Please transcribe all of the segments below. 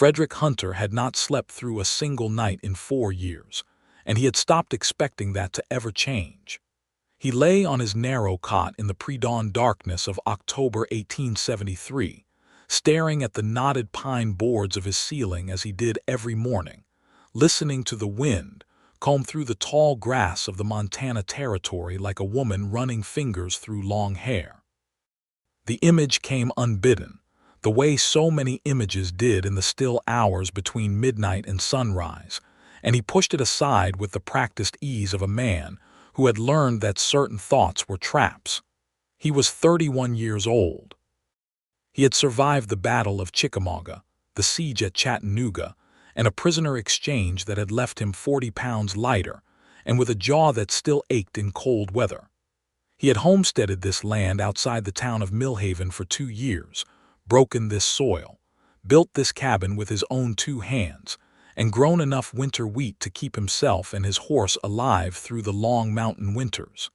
Frederick Hunter had not slept through a single night in 4 years, and he had stopped expecting that to ever change. He lay on his narrow cot in the pre-dawn darkness of October 1873, staring at the knotted pine boards of his ceiling as he did every morning, listening to the wind comb through the tall grass of the Montana Territory like a woman running fingers through long hair. The image came unbidden, the way so many images did in the still hours between midnight and sunrise, and he pushed it aside with the practiced ease of a man who had learned that certain thoughts were traps. He was 31 years old. He had survived the Battle of Chickamauga, the siege at Chattanooga, and a prisoner exchange that had left him 40 pounds lighter and with a jaw that still ached in cold weather. He had homesteaded this land outside the town of Millhaven for 2 years, broken this soil, built this cabin with his own 2 hands, and grown enough winter wheat to keep himself and his horse alive through the long mountain winters.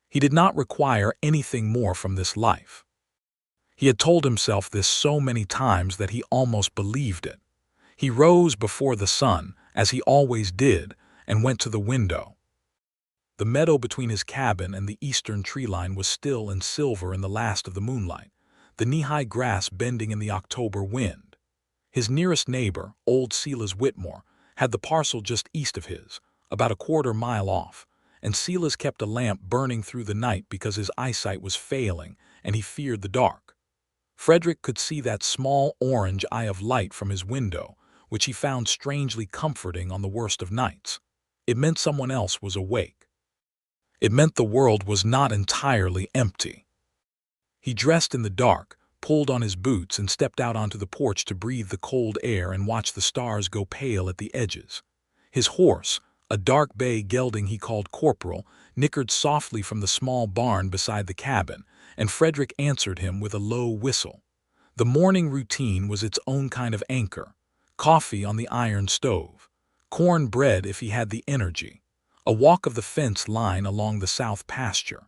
He did not require anything more from this life. He had told himself this so many times that he almost believed it. He rose before the sun, as he always did, and went to the window. The meadow between his cabin and the eastern tree line was still and silver in the last of the moonlight, the knee-high grass bending in the October wind. His nearest neighbor, old Silas Whitmore, had the parcel just east of his, about a quarter-mile off, and Silas kept a lamp burning through the night because his eyesight was failing and he feared the dark. Frederick could see that small orange eye of light from his window, which he found strangely comforting on the worst of nights. It meant someone else was awake. It meant the world was not entirely empty. He dressed in the dark, pulled on his boots, and stepped out onto the porch to breathe the cold air and watch the stars go pale at the edges. His horse, a dark bay gelding he called Corporal, nickered softly from the small barn beside the cabin, and Frederick answered him with a low whistle. The morning routine was its own kind of anchor. Coffee on the iron stove, corn bread if he had the energy, a walk of the fence line along the south pasture.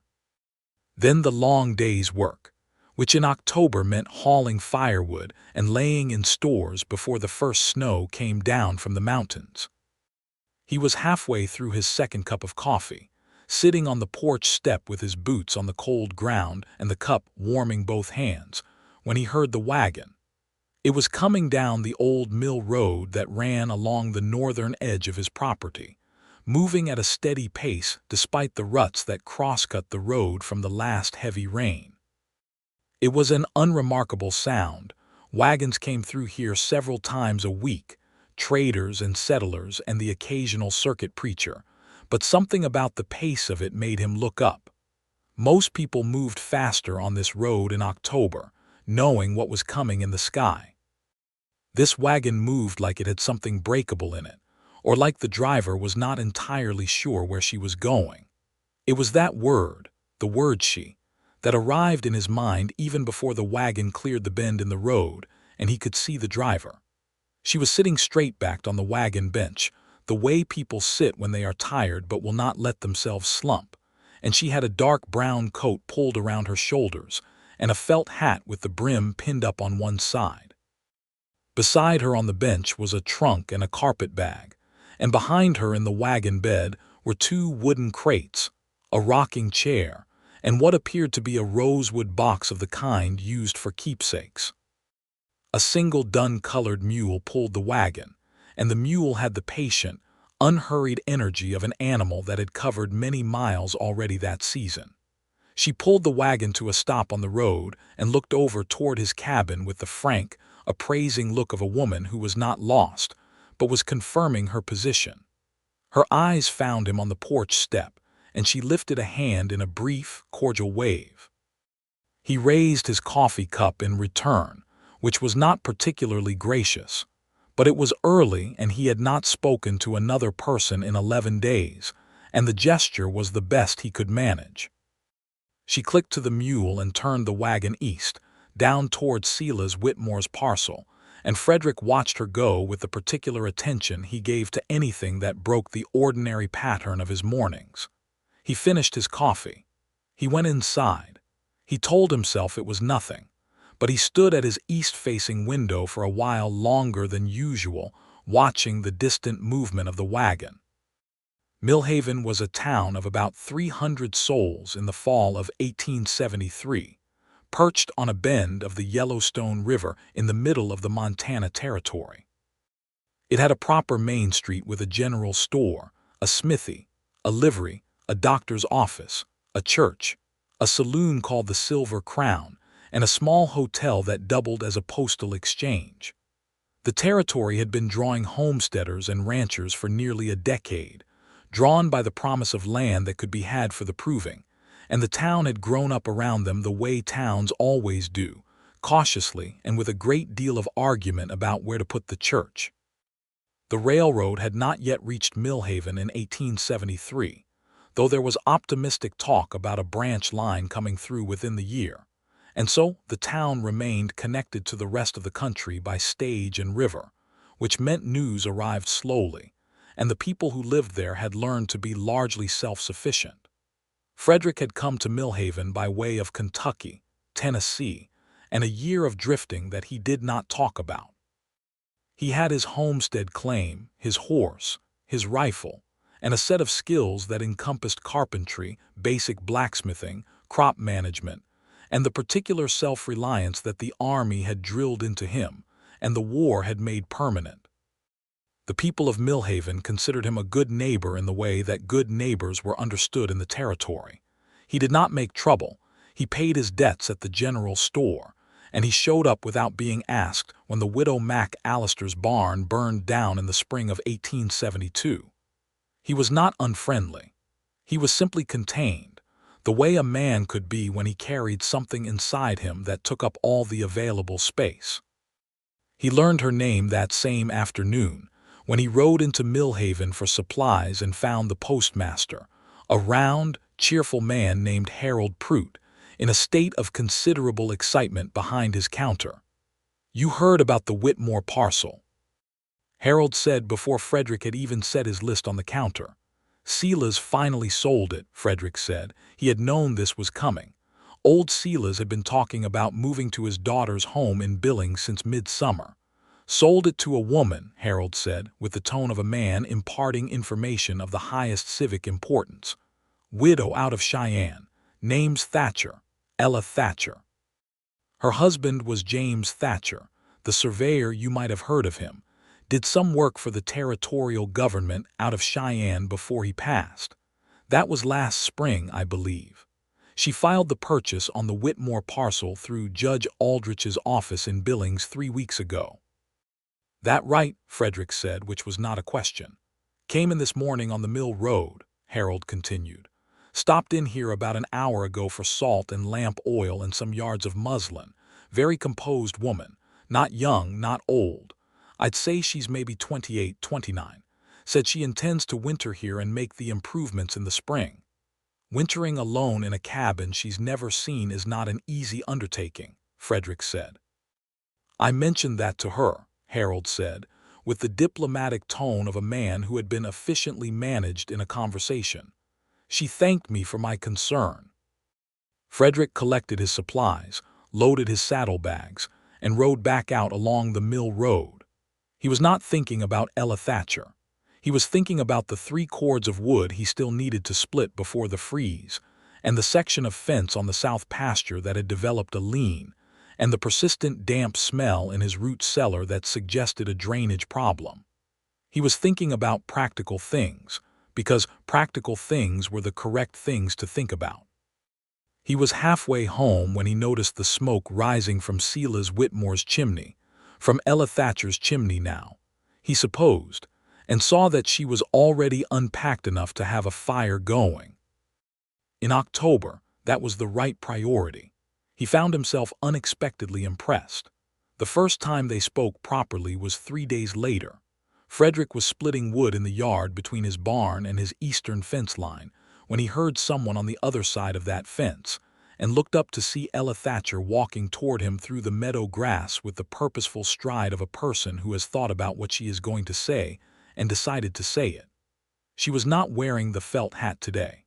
Then the long day's work, which in October meant hauling firewood and laying in stores before the first snow came down from the mountains. He was halfway through his second cup of coffee, sitting on the porch step with his boots on the cold ground and the cup warming both hands, when he heard the wagon. It was coming down the old mill road that ran along the northern edge of his property, moving at a steady pace despite the ruts that cross-cut the road from the last heavy rain. It was an unremarkable sound. Wagons came through here several times a week, traders and settlers and the occasional circuit preacher, but something about the pace of it made him look up. Most people moved faster on this road in October, knowing what was coming in the sky. This wagon moved like it had something breakable in it, or like the driver was not entirely sure where she was going. It was that word, the word she, that arrived in his mind even before the wagon cleared the bend in the road and he could see the driver. She was sitting straight-backed on the wagon bench, the way people sit when they are tired but will not let themselves slump, and she had a dark brown coat pulled around her shoulders and a felt hat with the brim pinned up on one side. Beside her on the bench was a trunk and a carpet bag, and behind her in the wagon bed were 2 wooden crates, a rocking chair, and what appeared to be a rosewood box of the kind used for keepsakes. A single dun-colored mule pulled the wagon, and the mule had the patient, unhurried energy of an animal that had covered many miles already that season. She pulled the wagon to a stop on the road and looked over toward his cabin with the frank, appraising look of a woman who was not lost, but was confirming her position. Her eyes found him on the porch step, and she lifted a hand in a brief, cordial wave. He raised his coffee cup in return, which was not particularly gracious, but it was early and he had not spoken to another person in 11 days, and the gesture was the best he could manage. She clicked to the mule and turned the wagon east, down toward Silas Whitmore's parcel, and Frederick watched her go with the particular attention he gave to anything that broke the ordinary pattern of his mornings. He finished his coffee. He went inside. He told himself it was nothing, but he stood at his east-facing window for a while longer than usual, watching the distant movement of the wagon. Millhaven was a town of about 300 souls in the fall of 1873, perched on a bend of the Yellowstone River in the middle of the Montana Territory. It had a proper main street with a general store, a smithy, a livery, a doctor's office, a church, a saloon called the Silver Crown, and a small hotel that doubled as a postal exchange. The territory had been drawing homesteaders and ranchers for nearly a decade, drawn by the promise of land that could be had for the proving, and the town had grown up around them the way towns always do, cautiously and with a great deal of argument about where to put the church. The railroad had not yet reached Millhaven in 1873, though there was optimistic talk about a branch line coming through within the year, and so the town remained connected to the rest of the country by stage and river, which meant news arrived slowly, and the people who lived there had learned to be largely self-sufficient. Frederick had come to Millhaven by way of Kentucky, Tennessee, and a year of drifting that he did not talk about. He had his homestead claim, his horse, his rifle, and a set of skills that encompassed carpentry, basic blacksmithing, crop management, and the particular self-reliance that the Army had drilled into him and the war had made permanent. The people of Millhaven considered him a good neighbor in the way that good neighbors were understood in the territory. He did not make trouble, he paid his debts at the general store, and he showed up without being asked when the widow Mac Allister's barn burned down in the spring of 1872. He was not unfriendly. He was simply contained, the way a man could be when he carried something inside him that took up all the available space. He learned her name that same afternoon, when he rode into Millhaven for supplies and found the postmaster, a round, cheerful man named Harold Prout, in a state of considerable excitement behind his counter. "You heard about the Whitmore parcel," Harold said before Frederick had even set his list on the counter. "Silas finally sold it," Frederick said. He had known this was coming. Old Silas had been talking about moving to his daughter's home in Billings since midsummer. "Sold it to a woman," Harold said, with the tone of a man imparting information of the highest civic importance. "Widow out of Cheyenne. Name's Thatcher, Ella Thatcher. Her husband was James Thatcher, the surveyor. You might have heard of him. Did some work for the territorial government out of Cheyenne before he passed. That was last spring, I believe. She filed the purchase on the Whitmore parcel through Judge Aldrich's office in Billings 3 weeks ago." "That right," Frederick said, which was not a question. "Came in this morning on the Mill Road," Harold continued. "Stopped in here about an hour ago for salt and lamp oil and some yards of muslin. Very composed woman. Not young, not old. I'd say she's maybe 28, 29. Said she intends to winter here and make the improvements in the spring. Wintering alone in a cabin she's never seen is not an easy undertaking," Frederick said. "I mentioned that to her," Harold said, with the diplomatic tone of a man who had been efficiently managed in a conversation. "She thanked me for my concern." Frederick collected his supplies, loaded his saddlebags, and rode back out along the Mill Road. He was not thinking about Ella Thatcher. He was thinking about the 3 cords of wood he still needed to split before the freeze, and the section of fence on the south pasture that had developed a lean, and the persistent damp smell in his root cellar that suggested a drainage problem. He was thinking about practical things, because practical things were the correct things to think about. He was halfway home when he noticed the smoke rising from Silas Whitmore's chimney, from Ella Thatcher's chimney now, he supposed, and saw that she was already unpacked enough to have a fire going. In October, that was the right priority. He found himself unexpectedly impressed. The first time they spoke properly was 3 days later. Frederick was splitting wood in the yard between his barn and his eastern fence line when he heard someone on the other side of that fence, and looked up to see Ella Thatcher walking toward him through the meadow grass with the purposeful stride of a person who has thought about what she is going to say and decided to say it. She was not wearing the felt hat today.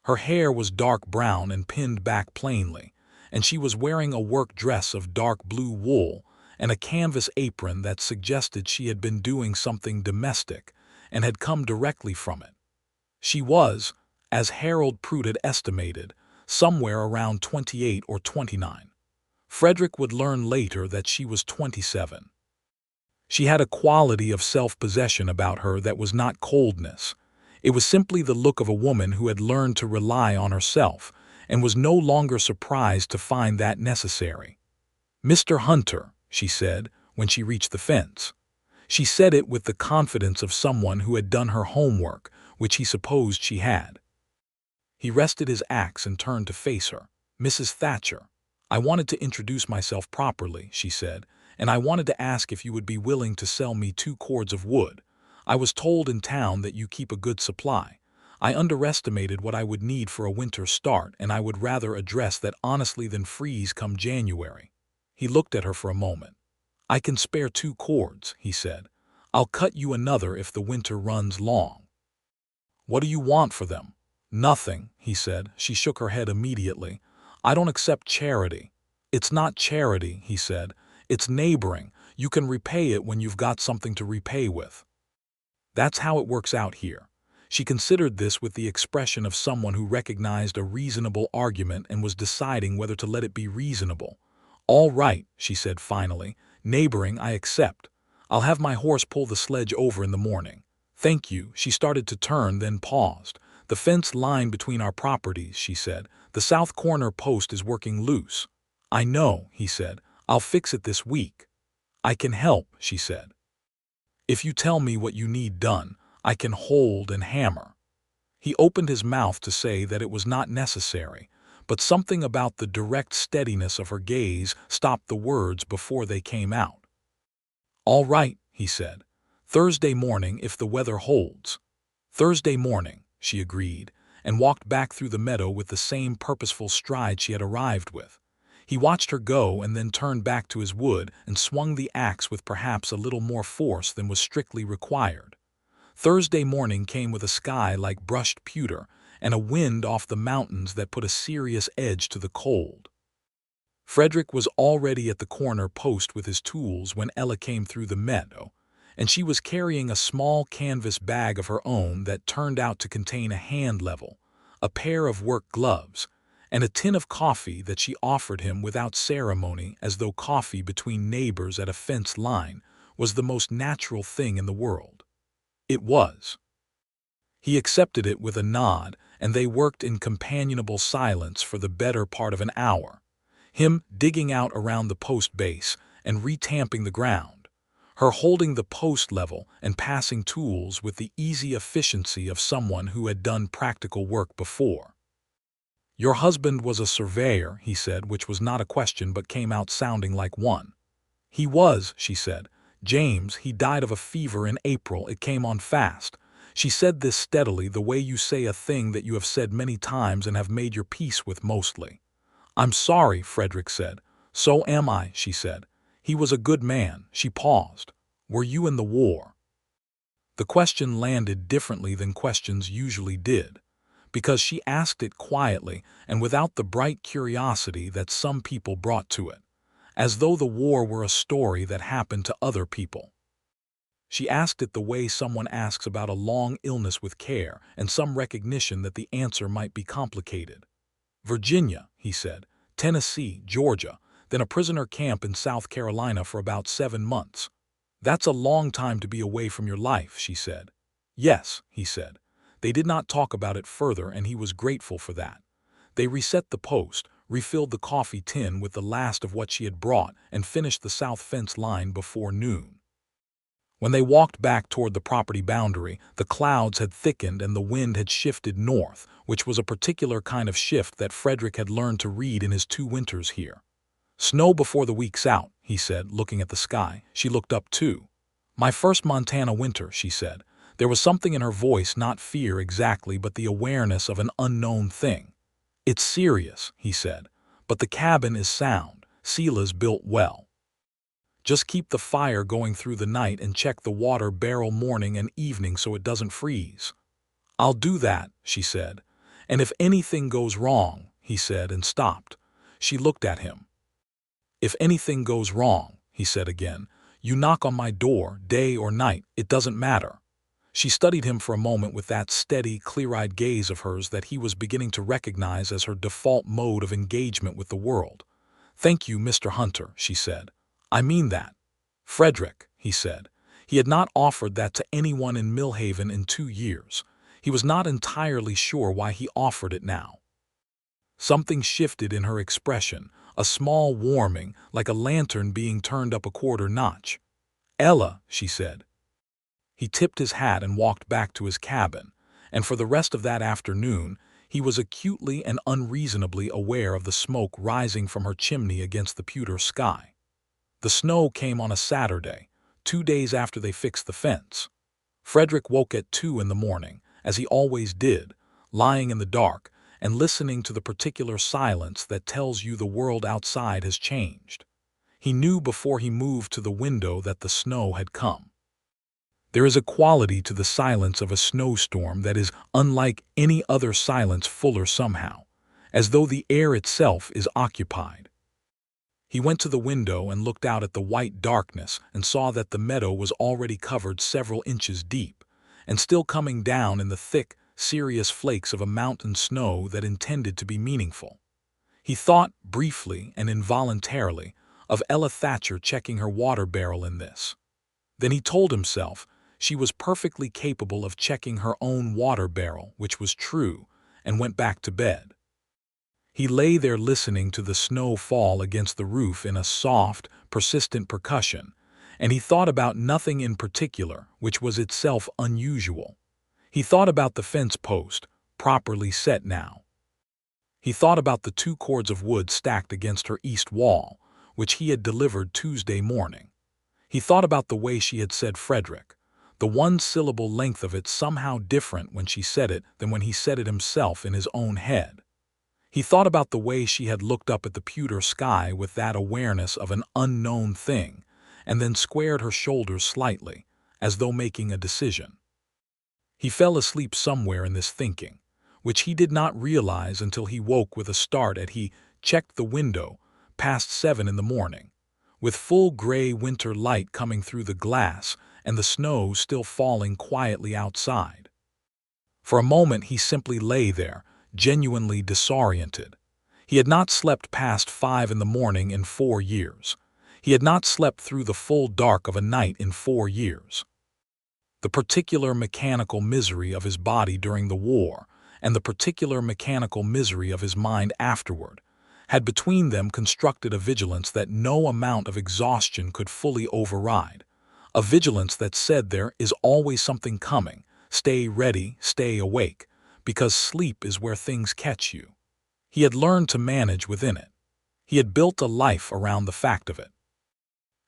Her hair was dark brown and pinned back plainly, and she was wearing a work dress of dark blue wool and a canvas apron that suggested she had been doing something domestic and had come directly from it. She was, as Harold Pruitt estimated, somewhere around 28 or 29. Frederick would learn later that she was 27. She had a quality of self-possession about her that was not coldness. It was simply the look of a woman who had learned to rely on herself and was no longer surprised to find that necessary. "Mr. Hunter," she said when she reached the fence. She said it with the confidence of someone who had done her homework, which he supposed she had. He rested his axe and turned to face her. "Mrs. Thatcher, I wanted to introduce myself properly," she said, "and I wanted to ask if you would be willing to sell me 2 cords of wood. I was told in town that you keep a good supply. I underestimated what I would need for a winter start, and I would rather address that honestly than freeze come January." He looked at her for a moment. "I can spare 2 cords," he said. "I'll cut you another if the winter runs long." "What do you want for them?" "Nothing," he said. She shook her head immediately. "I don't accept charity." "It's not charity," he said. "It's neighboring. You can repay it when you've got something to repay with. That's how it works out here." She considered this with the expression of someone who recognized a reasonable argument and was deciding whether to let it be reasonable. "All right," she said finally. "Neighboring, I accept. I'll have my horse pull the sledge over in the morning." "Thank you." She started to turn, then paused. "The fence line between our properties," she said. "The south corner post is working loose." "I know," he said. "I'll fix it this week." "I can help," she said. "If you tell me what you need done, I can hold and hammer." He opened his mouth to say that it was not necessary, but something about the direct steadiness of her gaze stopped the words before they came out. "All right," he said. "Thursday morning if the weather holds." "Thursday morning," she agreed, and walked back through the meadow with the same purposeful stride she had arrived with. He watched her go and then turned back to his wood and swung the axe with perhaps a little more force than was strictly required. Thursday morning came with a sky like brushed pewter and a wind off the mountains that put a serious edge to the cold. Frederick was already at the corner post with his tools when Ella came through the meadow, and she was carrying a small canvas bag of her own that turned out to contain a hand level, a pair of work gloves, and a tin of coffee that she offered him without ceremony, as though coffee between neighbors at a fence line was the most natural thing in the world. It was. He accepted it with a nod, and they worked in companionable silence for the better part of an hour, him digging out around the post base and retamping the ground, her holding the post level and passing tools with the easy efficiency of someone who had done practical work before. "Your husband was a surveyor," he said, which was not a question but came out sounding like one. "He was," she said. "James, he died of a fever in April. It came on fast." She said this steadily, the way you say a thing that you have said many times and have made your peace with mostly. "I'm sorry," Frederick said. "So am I," she said. "He was a good man." She paused. "Were you in the war?" The question landed differently than questions usually did, because she asked it quietly and without the bright curiosity that some people brought to it, as though the war were a story that happened to other people. She asked it the way someone asks about a long illness with care and some recognition that the answer might be complicated. "Virginia," he said, "Tennessee, Georgia, then a prisoner camp in South Carolina for about 7 months. That's a long time to be away from your life," she said. "Yes," he said. They did not talk about it further, and he was grateful for that. They reset the post, refilled the coffee tin with the last of what she had brought, and finished the south fence line before noon. When they walked back toward the property boundary, the clouds had thickened and the wind had shifted north, which was a particular kind of shift that Frederick had learned to read in his 2 winters here. "Snow before the week's out," he said, looking at the sky. She looked up too. "My first Montana winter," she said. There was something in her voice, not fear exactly, but the awareness of an unknown thing. "It's serious," he said, "but the cabin is sound. Sela's built well. Just keep the fire going through the night and check the water barrel morning and evening so it doesn't freeze." "I'll do that," she said. "And if anything goes wrong," he said and stopped. She looked at him. "If anything goes wrong," he said again, "you knock on my door, day or night, it doesn't matter." She studied him for a moment with that steady, clear-eyed gaze of hers that he was beginning to recognize as her default mode of engagement with the world. "Thank you, Mr. Hunter," she said. "I mean that." "Frederick," he said. He had not offered that to anyone in Millhaven in 2 years. He was not entirely sure why he offered it now. Something shifted in her expression, a small warming, like a lantern being turned up a quarter notch. "Ella," she said. He tipped his hat and walked back to his cabin, and for the rest of that afternoon he was acutely and unreasonably aware of the smoke rising from her chimney against the pewter sky. The snow came on a Saturday, 2 days after they fixed the fence. Frederick woke at 2 in the morning, as he always did, lying in the dark and listening to the particular silence that tells you the world outside has changed. He knew before he moved to the window that the snow had come. There is a quality to the silence of a snowstorm that is unlike any other silence, fuller somehow, as though the air itself is occupied. He went to the window and looked out at the white darkness and saw that the meadow was already covered several inches deep, and still coming down in the thick, serious flakes of a mountain snow that intended to be meaningful. He thought, briefly and involuntarily, of Ella Thatcher checking her water barrel in this. Then he told himself she was perfectly capable of checking her own water barrel, which was true, and went back to bed. He lay there listening to the snow fall against the roof in a soft, persistent percussion, and he thought about nothing in particular, which was itself unusual. He thought about the fence post, properly set now. He thought about the 2 cords of wood stacked against her east wall, which he had delivered Tuesday morning. He thought about the way she had said Frederick, the one-syllable length of it somehow different when she said it than when he said it himself in his own head. He thought about the way she had looked up at the pewter sky with that awareness of an unknown thing, and then squared her shoulders slightly, as though making a decision. He fell asleep somewhere in this thinking, which he did not realize until he woke with a start as he checked the window, past 7 in the morning, with full gray winter light coming through the glass and the snow still falling quietly outside. For a moment he simply lay there, genuinely disoriented. He had not slept past 5 in the morning in 4 years. He had not slept through the full dark of a night in 4 years. The particular mechanical misery of his body during the war, and the particular mechanical misery of his mind afterward, had between them constructed a vigilance that no amount of exhaustion could fully override. A vigilance that said there is always something coming, stay ready, stay awake, because sleep is where things catch you. He had learned to manage within it. He had built a life around the fact of it.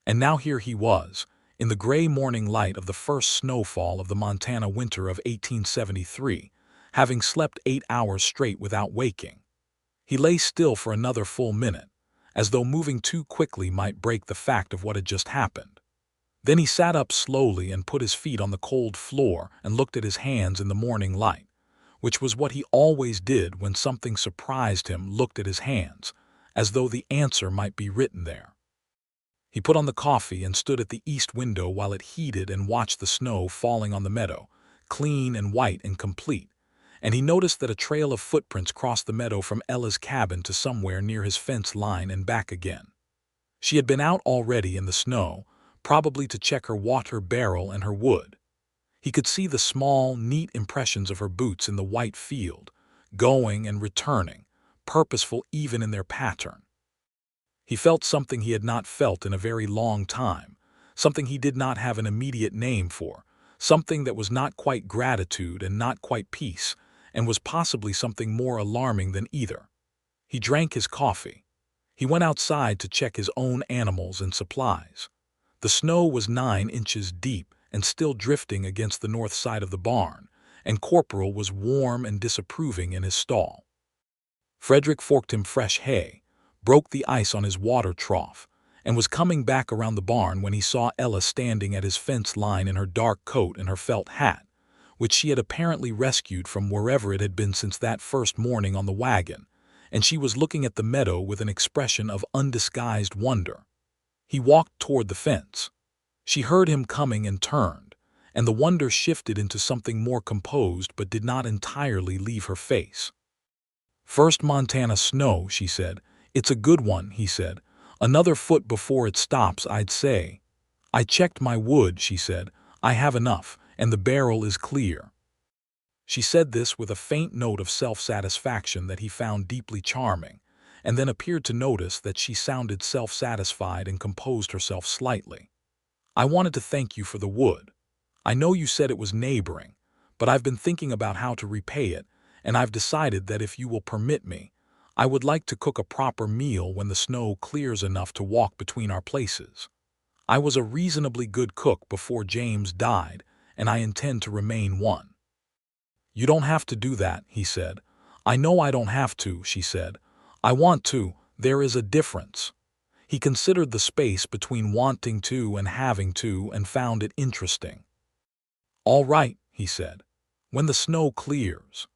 And now here he was, in the gray morning light of the first snowfall of the Montana winter of 1873, having slept 8 hours straight without waking. He lay still for another full minute, as though moving too quickly might break the fact of what had just happened. Then he sat up slowly and put his feet on the cold floor and looked at his hands in the morning light, which was what he always did when something surprised him, looked at his hands, as though the answer might be written there. He put on the coffee and stood at the east window while it heated and watched the snow falling on the meadow, clean and white and complete, and he noticed that a trail of footprints crossed the meadow from Ella's cabin to somewhere near his fence line and back again. She had been out already in the snow, probably to check her water barrel and her wood. He could see the small, neat impressions of her boots in the white field, going and returning, purposeful even in their pattern. He felt something he had not felt in a very long time, something he did not have an immediate name for, something that was not quite gratitude and not quite peace, and was possibly something more alarming than either. He drank his coffee. He went outside to check his own animals and supplies. The snow was 9 inches deep and still drifting against the north side of the barn, and Corporal was warm and disapproving in his stall. Frederick forked him fresh hay, broke the ice on his water trough, and was coming back around the barn when he saw Ella standing at his fence line in her dark coat and her felt hat, which she had apparently rescued from wherever it had been since that first morning on the wagon, and she was looking at the meadow with an expression of undisguised wonder. He walked toward the fence. She heard him coming and turned, and the wonder shifted into something more composed but did not entirely leave her face. "First Montana snow," she said. "It's a good one," he said. "Another foot before it stops, I'd say." "I checked my wood," she said. "I have enough, and the barrel is clear." She said this with a faint note of self-satisfaction that he found deeply charming, and then appeared to notice that she sounded self-satisfied and composed herself slightly. "I wanted to thank you for the wood. I know you said it was neighboring, but I've been thinking about how to repay it, and I've decided that if you will permit me, I would like to cook a proper meal when the snow clears enough to walk between our places. I was a reasonably good cook before James died, and I intend to remain one." "You don't have to do that," he said. "I know I don't have to," she said. "I want to. There is a difference." He considered the space between wanting to and having to and found it interesting. "All right," he said. "When the snow clears."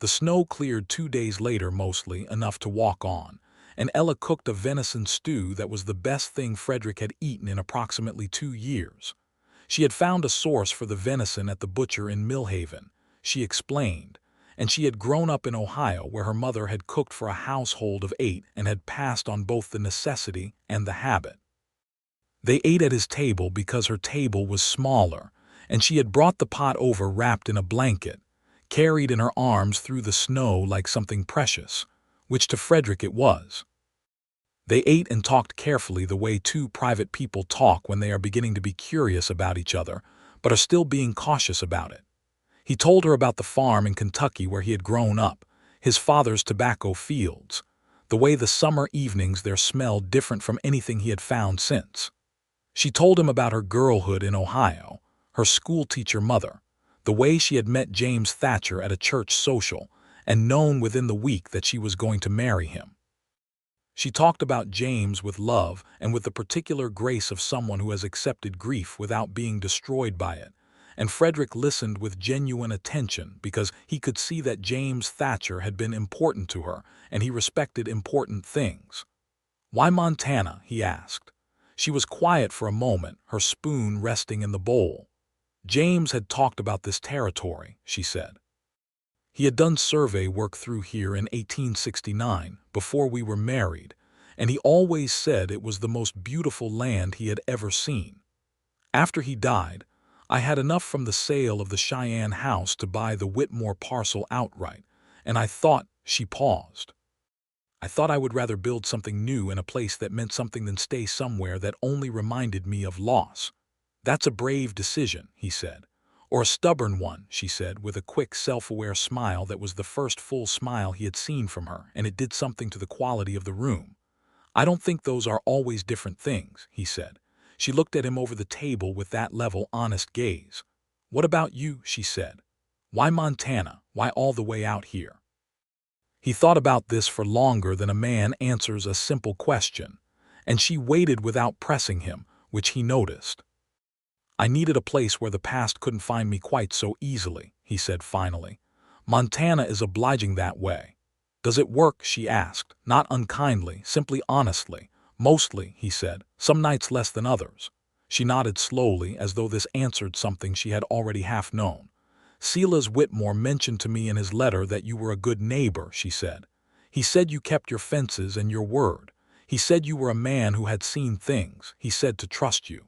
The snow cleared 2 days later, mostly enough to walk on, and Ella cooked a venison stew that was the best thing Frederick had eaten in approximately 2 years. She had found a source for the venison at the butcher in Millhaven, she explained, and she had grown up in Ohio where her mother had cooked for a household of 8 and had passed on both the necessity and the habit. They ate at his table because her table was smaller, and she had brought the pot over wrapped in a blanket, carried in her arms through the snow like something precious, which to Frederick it was. They ate and talked carefully the way two private people talk when they are beginning to be curious about each other, but are still being cautious about it. He told her about the farm in Kentucky where he had grown up, his father's tobacco fields, the way the summer evenings there smelled different from anything he had found since. She told him about her girlhood in Ohio, her schoolteacher mother, the way she had met James Thatcher at a church social and known within the week that she was going to marry him. She talked about James with love and with the particular grace of someone who has accepted grief without being destroyed by it, and Frederick listened with genuine attention because he could see that James Thatcher had been important to her and he respected important things. "Why Montana?" he asked. She was quiet for a moment, her spoon resting in the bowl. "James had talked about this territory," she said. "He had done survey work through here in 1869, before we were married, and he always said it was the most beautiful land he had ever seen. After he died, I had enough from the sale of the Cheyenne house to buy the Whitmore parcel outright, and I thought," she paused, "I thought I would rather build something new in a place that meant something than stay somewhere that only reminded me of loss." "That's a brave decision," he said. "Or a stubborn one," she said, with a quick, self-aware smile that was the first full smile he had seen from her, and it did something to the quality of the room. "I don't think those are always different things," he said. She looked at him over the table with that level, honest gaze. "What about you?" she said. "Why Montana? Why all the way out here?" He thought about this for longer than a man answers a simple question, and she waited without pressing him, which he noticed. "I needed a place where the past couldn't find me quite so easily," he said finally. "Montana is obliging that way." "Does it work?" she asked, not unkindly, simply honestly. "Mostly," he said. "Some nights less than others." She nodded slowly, as though this answered something she had already half known. "Silas Whitmore mentioned to me in his letter that you were a good neighbor," she said. "He said you kept your fences and your word. He said you were a man who had seen things. He said to trust you."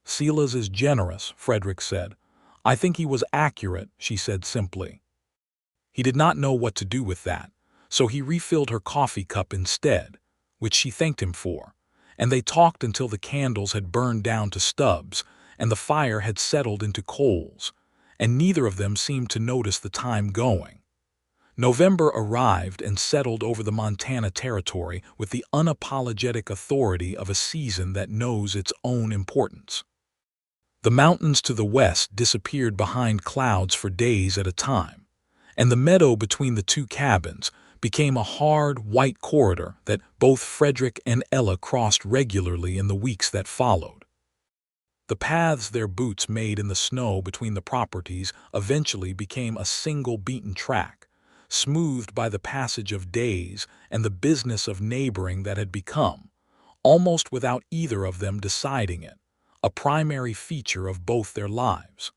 "Silas is generous," Frederick said. "I think he was accurate," she said simply. He did not know what to do with that, so he refilled her coffee cup instead, which she thanked him for, and they talked until the candles had burned down to stubs and the fire had settled into coals, and neither of them seemed to notice the time going. November arrived and settled over the Montana territory with the unapologetic authority of a season that knows its own importance. The mountains to the west disappeared behind clouds for days at a time, and the meadow between the two cabins became a hard, white corridor that both Frederick and Ella crossed regularly in the weeks that followed. The paths their boots made in the snow between the properties eventually became a single beaten track, smoothed by the passage of days and the business of neighboring that had become, almost without either of them deciding it, a primary feature of both their lives.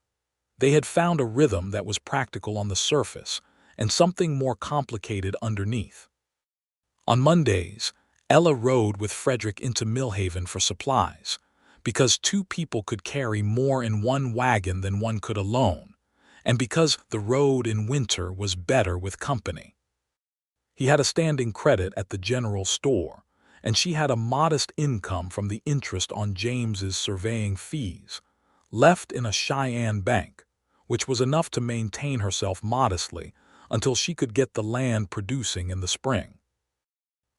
They had found a rhythm that was practical on the surface and something more complicated underneath. On Mondays, Ella rode with Frederick into Millhaven for supplies, because two people could carry more in one wagon than one could alone, and because the road in winter was better with company. He had a standing credit at the general store, and she had a modest income from the interest on James's surveying fees, left in a Cheyenne bank, which was enough to maintain herself modestly until she could get the land producing in the spring.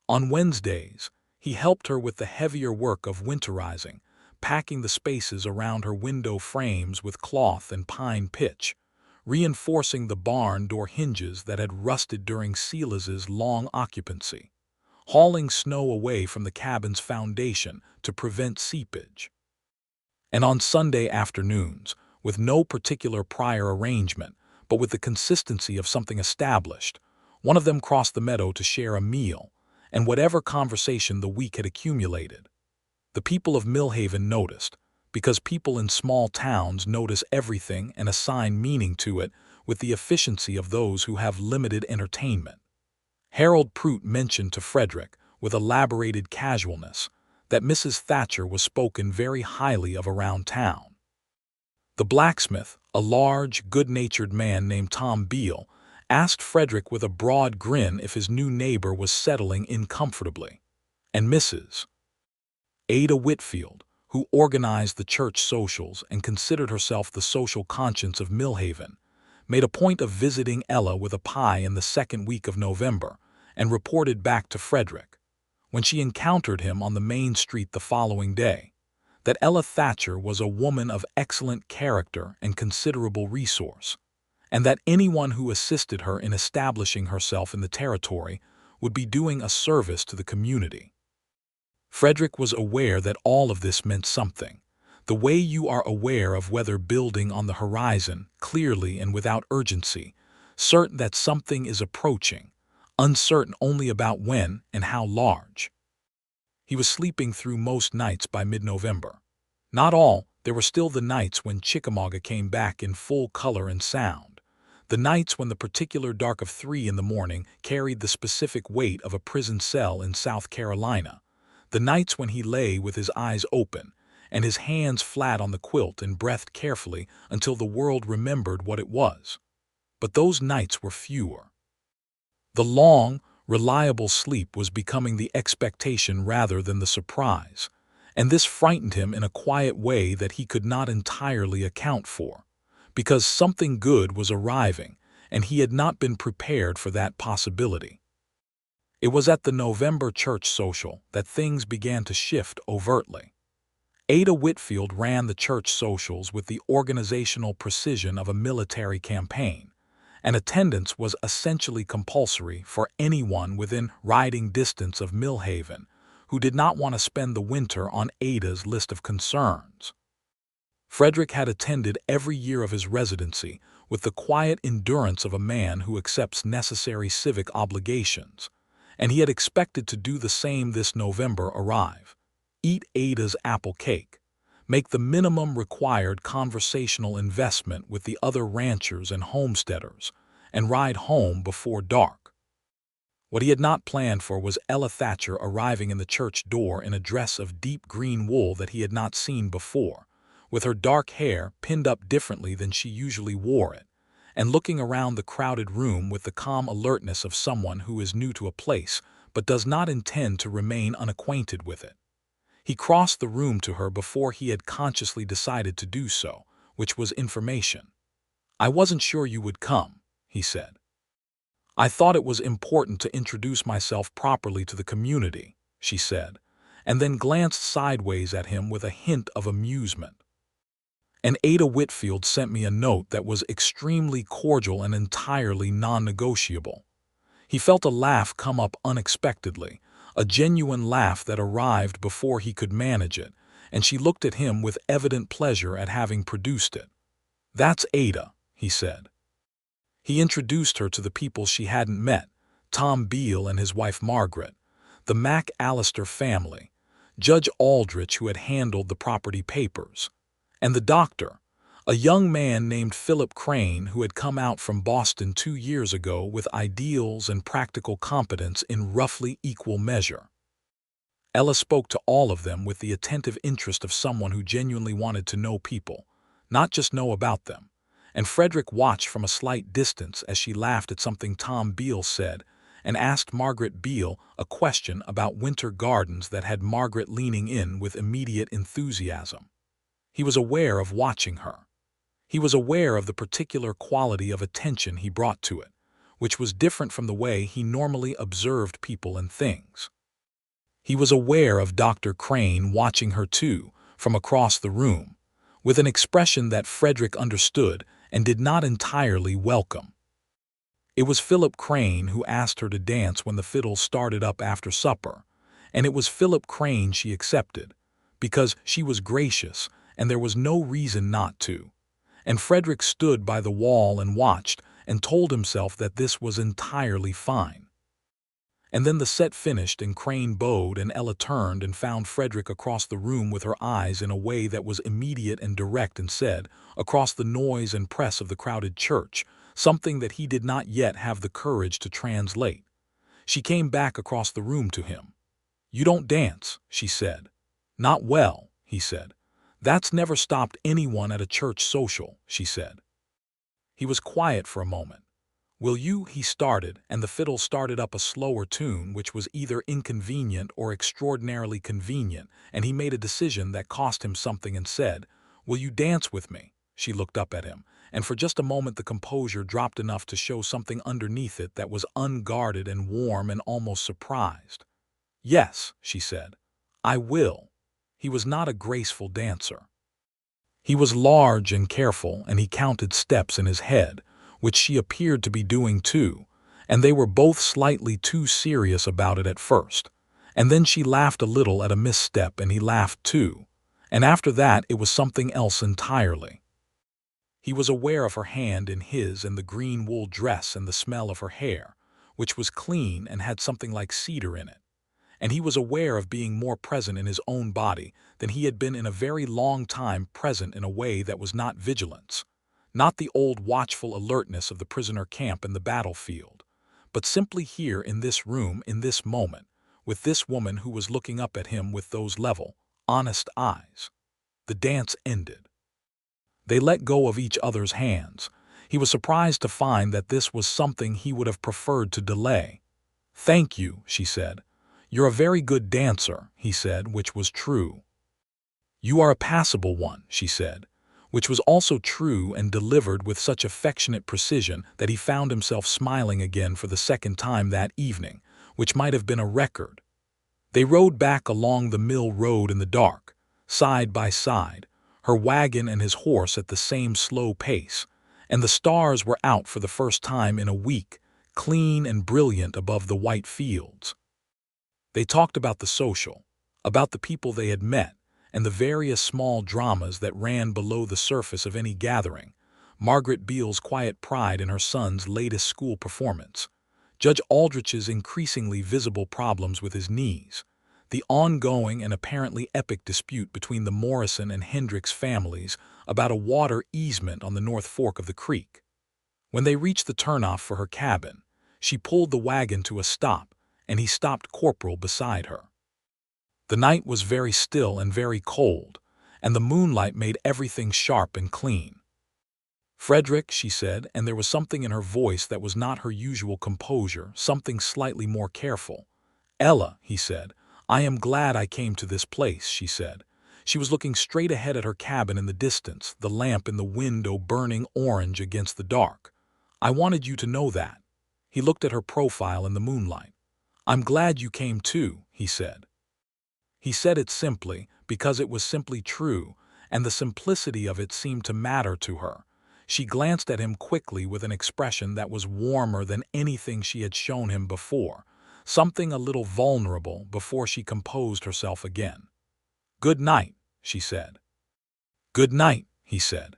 On Wednesdays, he helped her with the heavier work of winterizing, packing the spaces around her window frames with cloth and pine pitch, reinforcing the barn door hinges that had rusted during Silas's long occupancy, hauling snow away from the cabin's foundation to prevent seepage. And on Sunday afternoons, with no particular prior arrangement, but with the consistency of something established, one of them crossed the meadow to share a meal, and whatever conversation the week had accumulated. The people of Millhaven noticed, because people in small towns notice everything and assign meaning to it with the efficiency of those who have limited entertainment. Harold Prout mentioned to Frederick, with elaborated casualness, that Mrs. Thatcher was spoken very highly of around town. The blacksmith, a large, good-natured man named Tom Beale, asked Frederick with a broad grin if his new neighbor was settling in comfortably, and Mrs. Ada Whitfield, who organized the church socials and considered herself the social conscience of Millhaven, made a point of visiting Ella with a pie in the second week of November and reported back to Frederick, when she encountered him on the main street the following day, that Ella Thatcher was a woman of excellent character and considerable resource, and that anyone who assisted her in establishing herself in the territory would be doing a service to the community. Frederick was aware that all of this meant something, the way you are aware of weather building on the horizon, clearly and without urgency, certain that something is approaching, uncertain only about when and how large. He was sleeping through most nights by mid-November. Not all, there were still the nights when Chickamauga came back in full color and sound, the nights when the particular dark of 3 in the morning carried the specific weight of a prison cell in South Carolina, the nights when he lay with his eyes open and his hands flat on the quilt and breathed carefully until the world remembered what it was. But those nights were fewer. The long, reliable sleep was becoming the expectation rather than the surprise, and this frightened him in a quiet way that he could not entirely account for, because something good was arriving and he had not been prepared for that possibility. It was at the November church social that things began to shift overtly. Ada Whitfield ran the church socials with the organizational precision of a military campaign, and attendance was essentially compulsory for anyone within riding distance of Millhaven who did not want to spend the winter on Ada's list of concerns. Frederick had attended every year of his residency with the quiet endurance of a man who accepts necessary civic obligations, and he had expected to do the same this November arrive, eat Ada's apple cake, make the minimum required conversational investment with the other ranchers and homesteaders, and ride home before dark. What he had not planned for was Ella Thatcher arriving in the church door in a dress of deep green wool that he had not seen before, with her dark hair pinned up differently than she usually wore it, and looking around the crowded room with the calm alertness of someone who is new to a place but does not intend to remain unacquainted with it. He crossed the room to her before he had consciously decided to do so, which was information. "I wasn't sure you would come," he said. "I thought it was important to introduce myself properly to the community," she said, and then glanced sideways at him with a hint of amusement. "And Ada Whitfield sent me a note that was extremely cordial and entirely non-negotiable." He felt a laugh come up unexpectedly, a genuine laugh that arrived before he could manage it, and she looked at him with evident pleasure at having produced it. "That's Ada," he said. He introduced her to the people she hadn't met: Tom Beale and his wife Margaret, the McAllister family, Judge Aldrich, who had handled the property papers, and the doctor, a young man named Philip Crane who had come out from Boston 2 years ago with ideals and practical competence in roughly equal measure. Ella spoke to all of them with the attentive interest of someone who genuinely wanted to know people, not just know about them, and Frederick watched from a slight distance as she laughed at something Tom Beale said and asked Margaret Beale a question about winter gardens that had Margaret leaning in with immediate enthusiasm. He was aware of watching her. He was aware of the particular quality of attention he brought to it, which was different from the way he normally observed people and things. He was aware of Dr. Crane watching her too, from across the room, with an expression that Frederick understood and did not entirely welcome. It was Philip Crane who asked her to dance when the fiddle started up after supper, and it was Philip Crane she accepted, because she was gracious and there was no reason not to. And Frederick stood by the wall and watched and told himself that this was entirely fine. And then the set finished and Crane bowed and Ella turned and found Frederick across the room with her eyes in a way that was immediate and direct and said, across the noise and press of the crowded church, something that he did not yet have the courage to translate. She came back across the room to him. "You don't dance," she said. "Not well," he said. "That's never stopped anyone at a church social," she said. He was quiet for a moment. "Will you?" he started, and the fiddle started up a slower tune which was either inconvenient or extraordinarily convenient, and he made a decision that cost him something and said, "Will you dance with me?" She looked up at him, and for just a moment the composure dropped enough to show something underneath it that was unguarded and warm and almost surprised. "Yes," she said, "I will." He was not a graceful dancer. He was large and careful, and he counted steps in his head, which she appeared to be doing too, and they were both slightly too serious about it at first. And then she laughed a little at a misstep and he laughed too, and after that it was something else entirely. He was aware of her hand in his and the green wool dress and the smell of her hair, which was clean and had something like cedar in it. And he was aware of being more present in his own body than he had been in a very long time, present in a way that was not vigilance, not the old watchful alertness of the prisoner camp in the battlefield, but simply here in this room, in this moment, with this woman who was looking up at him with those level, honest eyes. The dance ended. They let go of each other's hands. He was surprised to find that this was something he would have preferred to delay. "Thank you," she said. "You're a very good dancer," he said, which was true. "You are a passable one," she said, which was also true and delivered with such affectionate precision that he found himself smiling again for the second time that evening, which might have been a record. They rode back along the mill road in the dark, side by side, her wagon and his horse at the same slow pace, and the stars were out for the first time in a week, clean and brilliant above the white fields. They talked about the social, about the people they had met, and the various small dramas that ran below the surface of any gathering: Margaret Beale's quiet pride in her son's latest school performance, Judge Aldrich's increasingly visible problems with his knees, the ongoing and apparently epic dispute between the Morrison and Hendricks families about a water easement on the North Fork of the creek. When they reached the turnoff for her cabin, she pulled the wagon to a stop, and he stopped Corporal beside her. The night was very still and very cold, and the moonlight made everything sharp and clean. "Frederick," she said, and there was something in her voice that was not her usual composure, something slightly more careful. "Ella," he said, "I am glad I came to this place," she said. She was looking straight ahead at her cabin in the distance, the lamp in the window burning orange against the dark. "I wanted you to know that." He looked at her profile in the moonlight. "I'm glad you came too," he said. He said it simply, because it was simply true, and the simplicity of it seemed to matter to her. She glanced at him quickly with an expression that was warmer than anything she had shown him before, something a little vulnerable, before she composed herself again. "Good night," she said. "Good night," he said.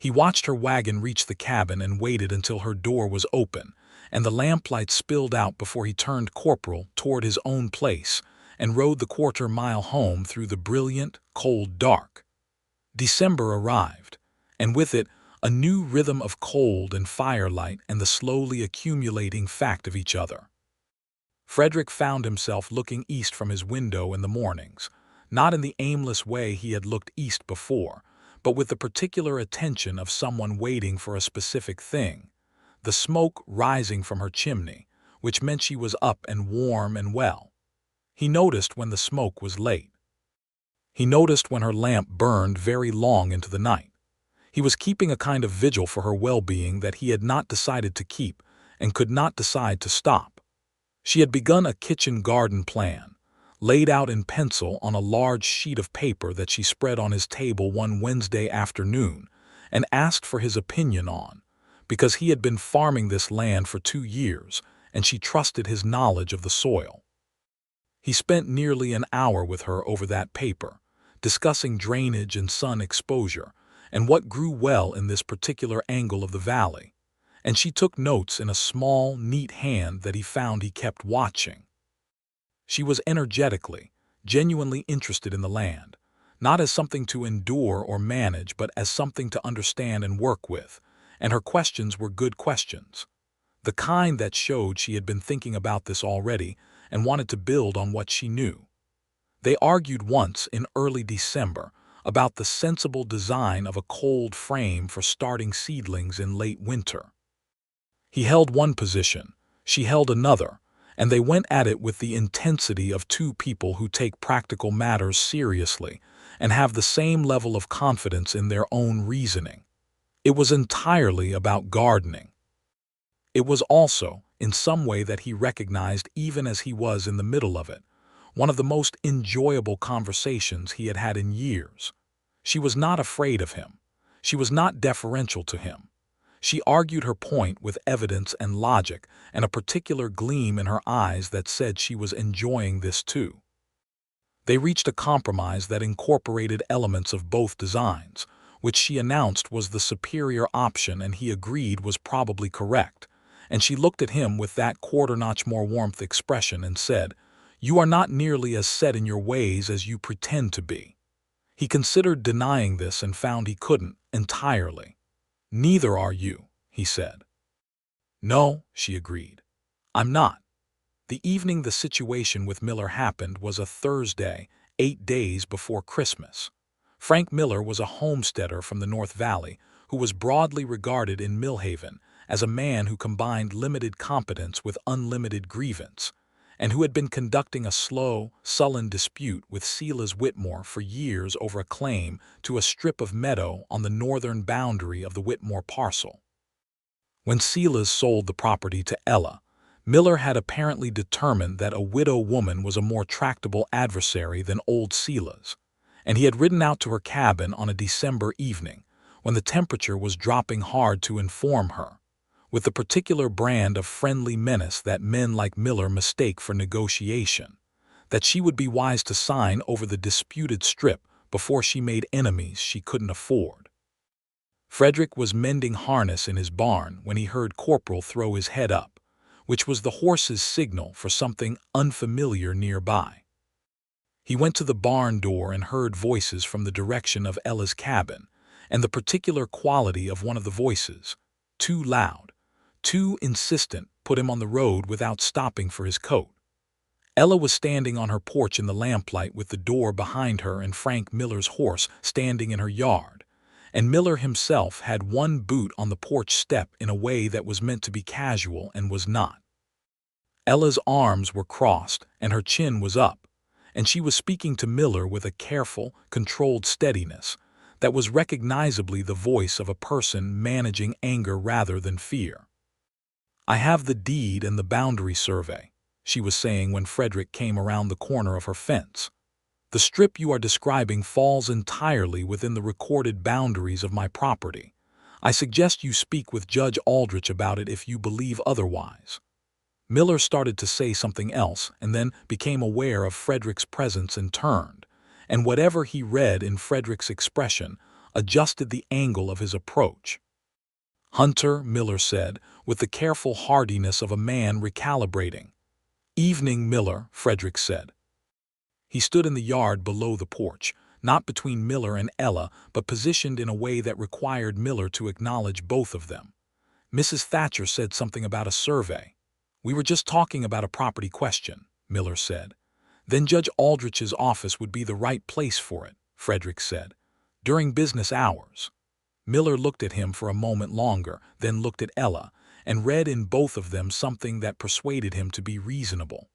He watched her wagon reach the cabin and waited until her door was open, and the lamplight spilled out before he turned corporal toward his own place and rode the quarter-mile home through the brilliant, cold dark. December arrived, and with it a new rhythm of cold and firelight and the slowly accumulating fact of each other. Frederick found himself looking east from his window in the mornings, not in the aimless way he had looked east before, but with the particular attention of someone waiting for a specific thing, the smoke rising from her chimney, which meant she was up and warm and well. He noticed when the smoke was late. He noticed when her lamp burned very long into the night. He was keeping a kind of vigil for her well-being that he had not decided to keep and could not decide to stop. She had begun a kitchen garden plan, laid out in pencil on a large sheet of paper that she spread on his table one Wednesday afternoon and asked for his opinion on, because he had been farming this land for 2 years and she trusted his knowledge of the soil. He spent nearly an hour with her over that paper, discussing drainage and sun exposure and what grew well in this particular angle of the valley, and she took notes in a small, neat hand that he found he kept watching. She was energetically, genuinely interested in the land, not as something to endure or manage, but as something to understand and work with, and her questions were good questions, the kind that showed she had been thinking about this already and wanted to build on what she knew. They argued once in early December about the sensible design of a cold frame for starting seedlings in late winter. He held one position, she held another, and they went at it with the intensity of two people who take practical matters seriously and have the same level of confidence in their own reasoning. It was entirely about gardening. It was also, in some way that he recognized even as he was in the middle of it, one of the most enjoyable conversations he had had in years. She was not afraid of him. She was not deferential to him. She argued her point with evidence and logic and a particular gleam in her eyes that said she was enjoying this too. They reached a compromise that incorporated elements of both designs, which she announced was the superior option and he agreed was probably correct, and she looked at him with that quarter-notch more warmth expression and said, "You are not nearly as set in your ways as you pretend to be." He considered denying this and found he couldn't, entirely. "Neither are you," he said. "No," she agreed. "I'm not." The evening the situation with Miller happened was a Thursday, 8 days before Christmas. Frank Miller was a homesteader from the North Valley who was broadly regarded in Millhaven as a man who combined limited competence with unlimited grievance, and who had been conducting a slow, sullen dispute with Silas Whitmore for years over a claim to a strip of meadow on the northern boundary of the Whitmore parcel. When Silas sold the property to Ella, Miller had apparently determined that a widow woman was a more tractable adversary than old Silas, and he had ridden out to her cabin on a December evening, when the temperature was dropping hard, to inform her, with the particular brand of friendly menace that men like Miller mistake for negotiation, that she would be wise to sign over the disputed strip before she made enemies she couldn't afford. Frederick was mending harness in his barn when he heard Corporal throw his head up, which was the horse's signal for something unfamiliar nearby. He went to the barn door and heard voices from the direction of Ella's cabin, and the particular quality of one of the voices, too loud, too insistent, put him on the road without stopping for his coat. Ella was standing on her porch in the lamplight with the door behind her and Frank Miller's horse standing in her yard, and Miller himself had one boot on the porch step in a way that was meant to be casual and was not. Ella's arms were crossed and her chin was up, and she was speaking to Miller with a careful, controlled steadiness that was recognizably the voice of a person managing anger rather than fear. "I have the deed and the boundary survey," she was saying when Frederick came around the corner of her fence. "The strip you are describing falls entirely within the recorded boundaries of my property. I suggest you speak with Judge Aldrich about it if you believe otherwise." Miller started to say something else and then became aware of Frederick's presence and turned, and whatever he read in Frederick's expression, adjusted the angle of his approach. "Hunter," Miller said, with the careful hardiness of a man recalibrating. "Evening, Miller," Frederick said. He stood in the yard below the porch, not between Miller and Ella, but positioned in a way that required Miller to acknowledge both of them. "Mrs. Thatcher said something about a survey." "We were just talking about a property question," Miller said. "Then Judge Aldrich's office would be the right place for it," Frederick said. "During business hours." Miller looked at him for a moment longer, then looked at Ella, and read in both of them something that persuaded him to be reasonable.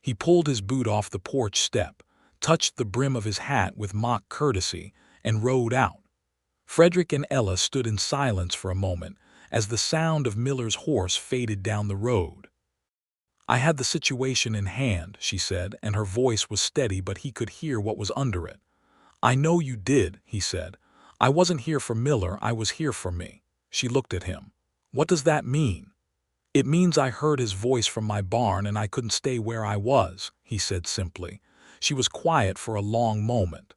He pulled his boot off the porch step, touched the brim of his hat with mock courtesy, and rode out. Frederick and Ella stood in silence for a moment as the sound of Miller's horse faded down the road. "I had the situation in hand," she said, and her voice was steady, but he could hear what was under it. "I know you did," he said. "I wasn't here for Miller, I was here for me." She looked at him. "What does that mean?" "It means I heard his voice from my barn and I couldn't stay where I was," he said simply. She was quiet for a long moment.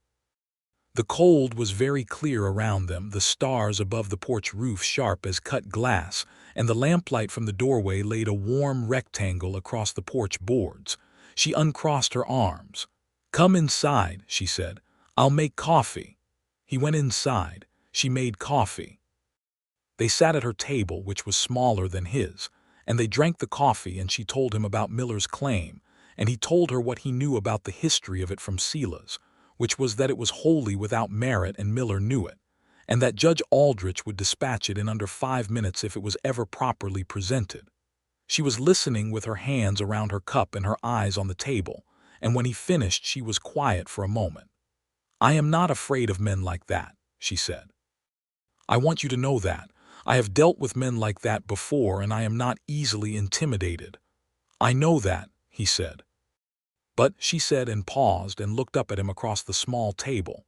The cold was very clear around them, the stars above the porch roof sharp as cut glass, and the lamplight from the doorway laid a warm rectangle across the porch boards. She uncrossed her arms. "Come inside," she said. "I'll make coffee." He went inside. She made coffee. They sat at her table, which was smaller than his, and they drank the coffee, and she told him about Miller's claim, and he told her what he knew about the history of it from Sela's, which was that it was wholly without merit and Miller knew it, and that Judge Aldrich would dispatch it in under 5 minutes if it was ever properly presented. She was listening with her hands around her cup and her eyes on the table, and when he finished she was quiet for a moment. "I am not afraid of men like that," she said. "I want you to know that. I have dealt with men like that before and I am not easily intimidated." "I know that," he said. "But," she said, and paused and looked up at him across the small table.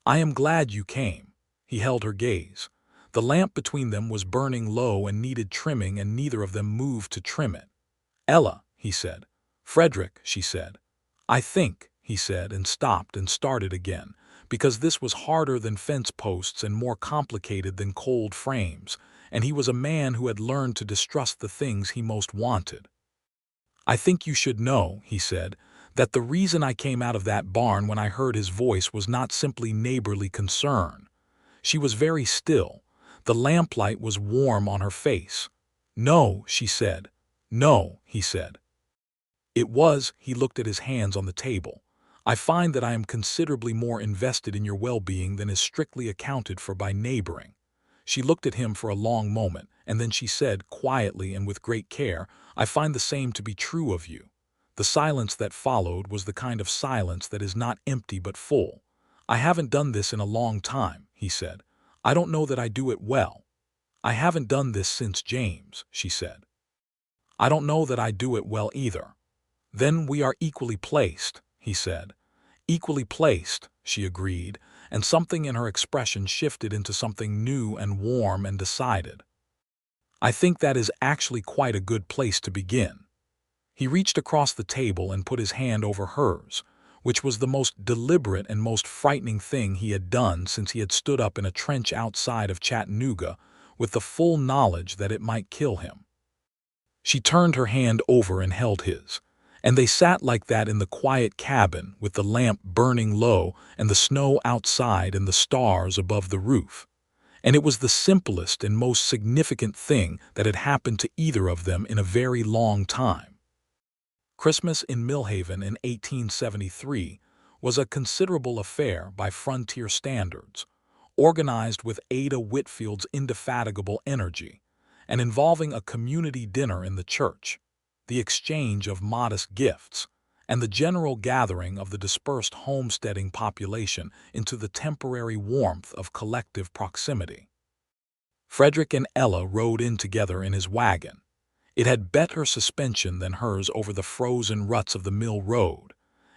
"I am glad you came." He held her gaze. The lamp between them was burning low and needed trimming, and neither of them moved to trim it. "Ella," he said. "Frederick," she said. "I think," he said, and stopped and started again, because this was harder than fence posts and more complicated than cold frames, and he was a man who had learned to distrust the things he most wanted. "I think you should know," he said, "that the reason I came out of that barn when I heard his voice was not simply neighborly concern." She was very still. The lamplight was warm on her face. "No," she said. "No," he said. "It was," he looked at his hands on the table. "I find that I am considerably more invested in your well-being than is strictly accounted for by neighboring." She looked at him for a long moment, and then she said, quietly and with great care, "I find the same to be true of you." The silence that followed was the kind of silence that is not empty but full. "I haven't done this in a long time," he said. "I don't know that I do it well." "I haven't done this since James," she said. "I don't know that I do it well either." "Then we are equally placed," he said. "Equally placed," she agreed, and something in her expression shifted into something new and warm and decided. "I think that is actually quite a good place to begin." He reached across the table and put his hand over hers, which was the most deliberate and most frightening thing he had done since he had stood up in a trench outside of Chattanooga with the full knowledge that it might kill him. She turned her hand over and held his, and they sat like that in the quiet cabin with the lamp burning low and the snow outside and the stars above the roof. And it was the simplest and most significant thing that had happened to either of them in a very long time. Christmas in Millhaven in 1873 was a considerable affair by frontier standards, organized with Ada Whitfield's indefatigable energy, and involving a community dinner in the church, the exchange of modest gifts, and the general gathering of the dispersed homesteading population into the temporary warmth of collective proximity. Frederick and Ella rode in together in his wagon. It had better suspension than hers over the frozen ruts of the mill road,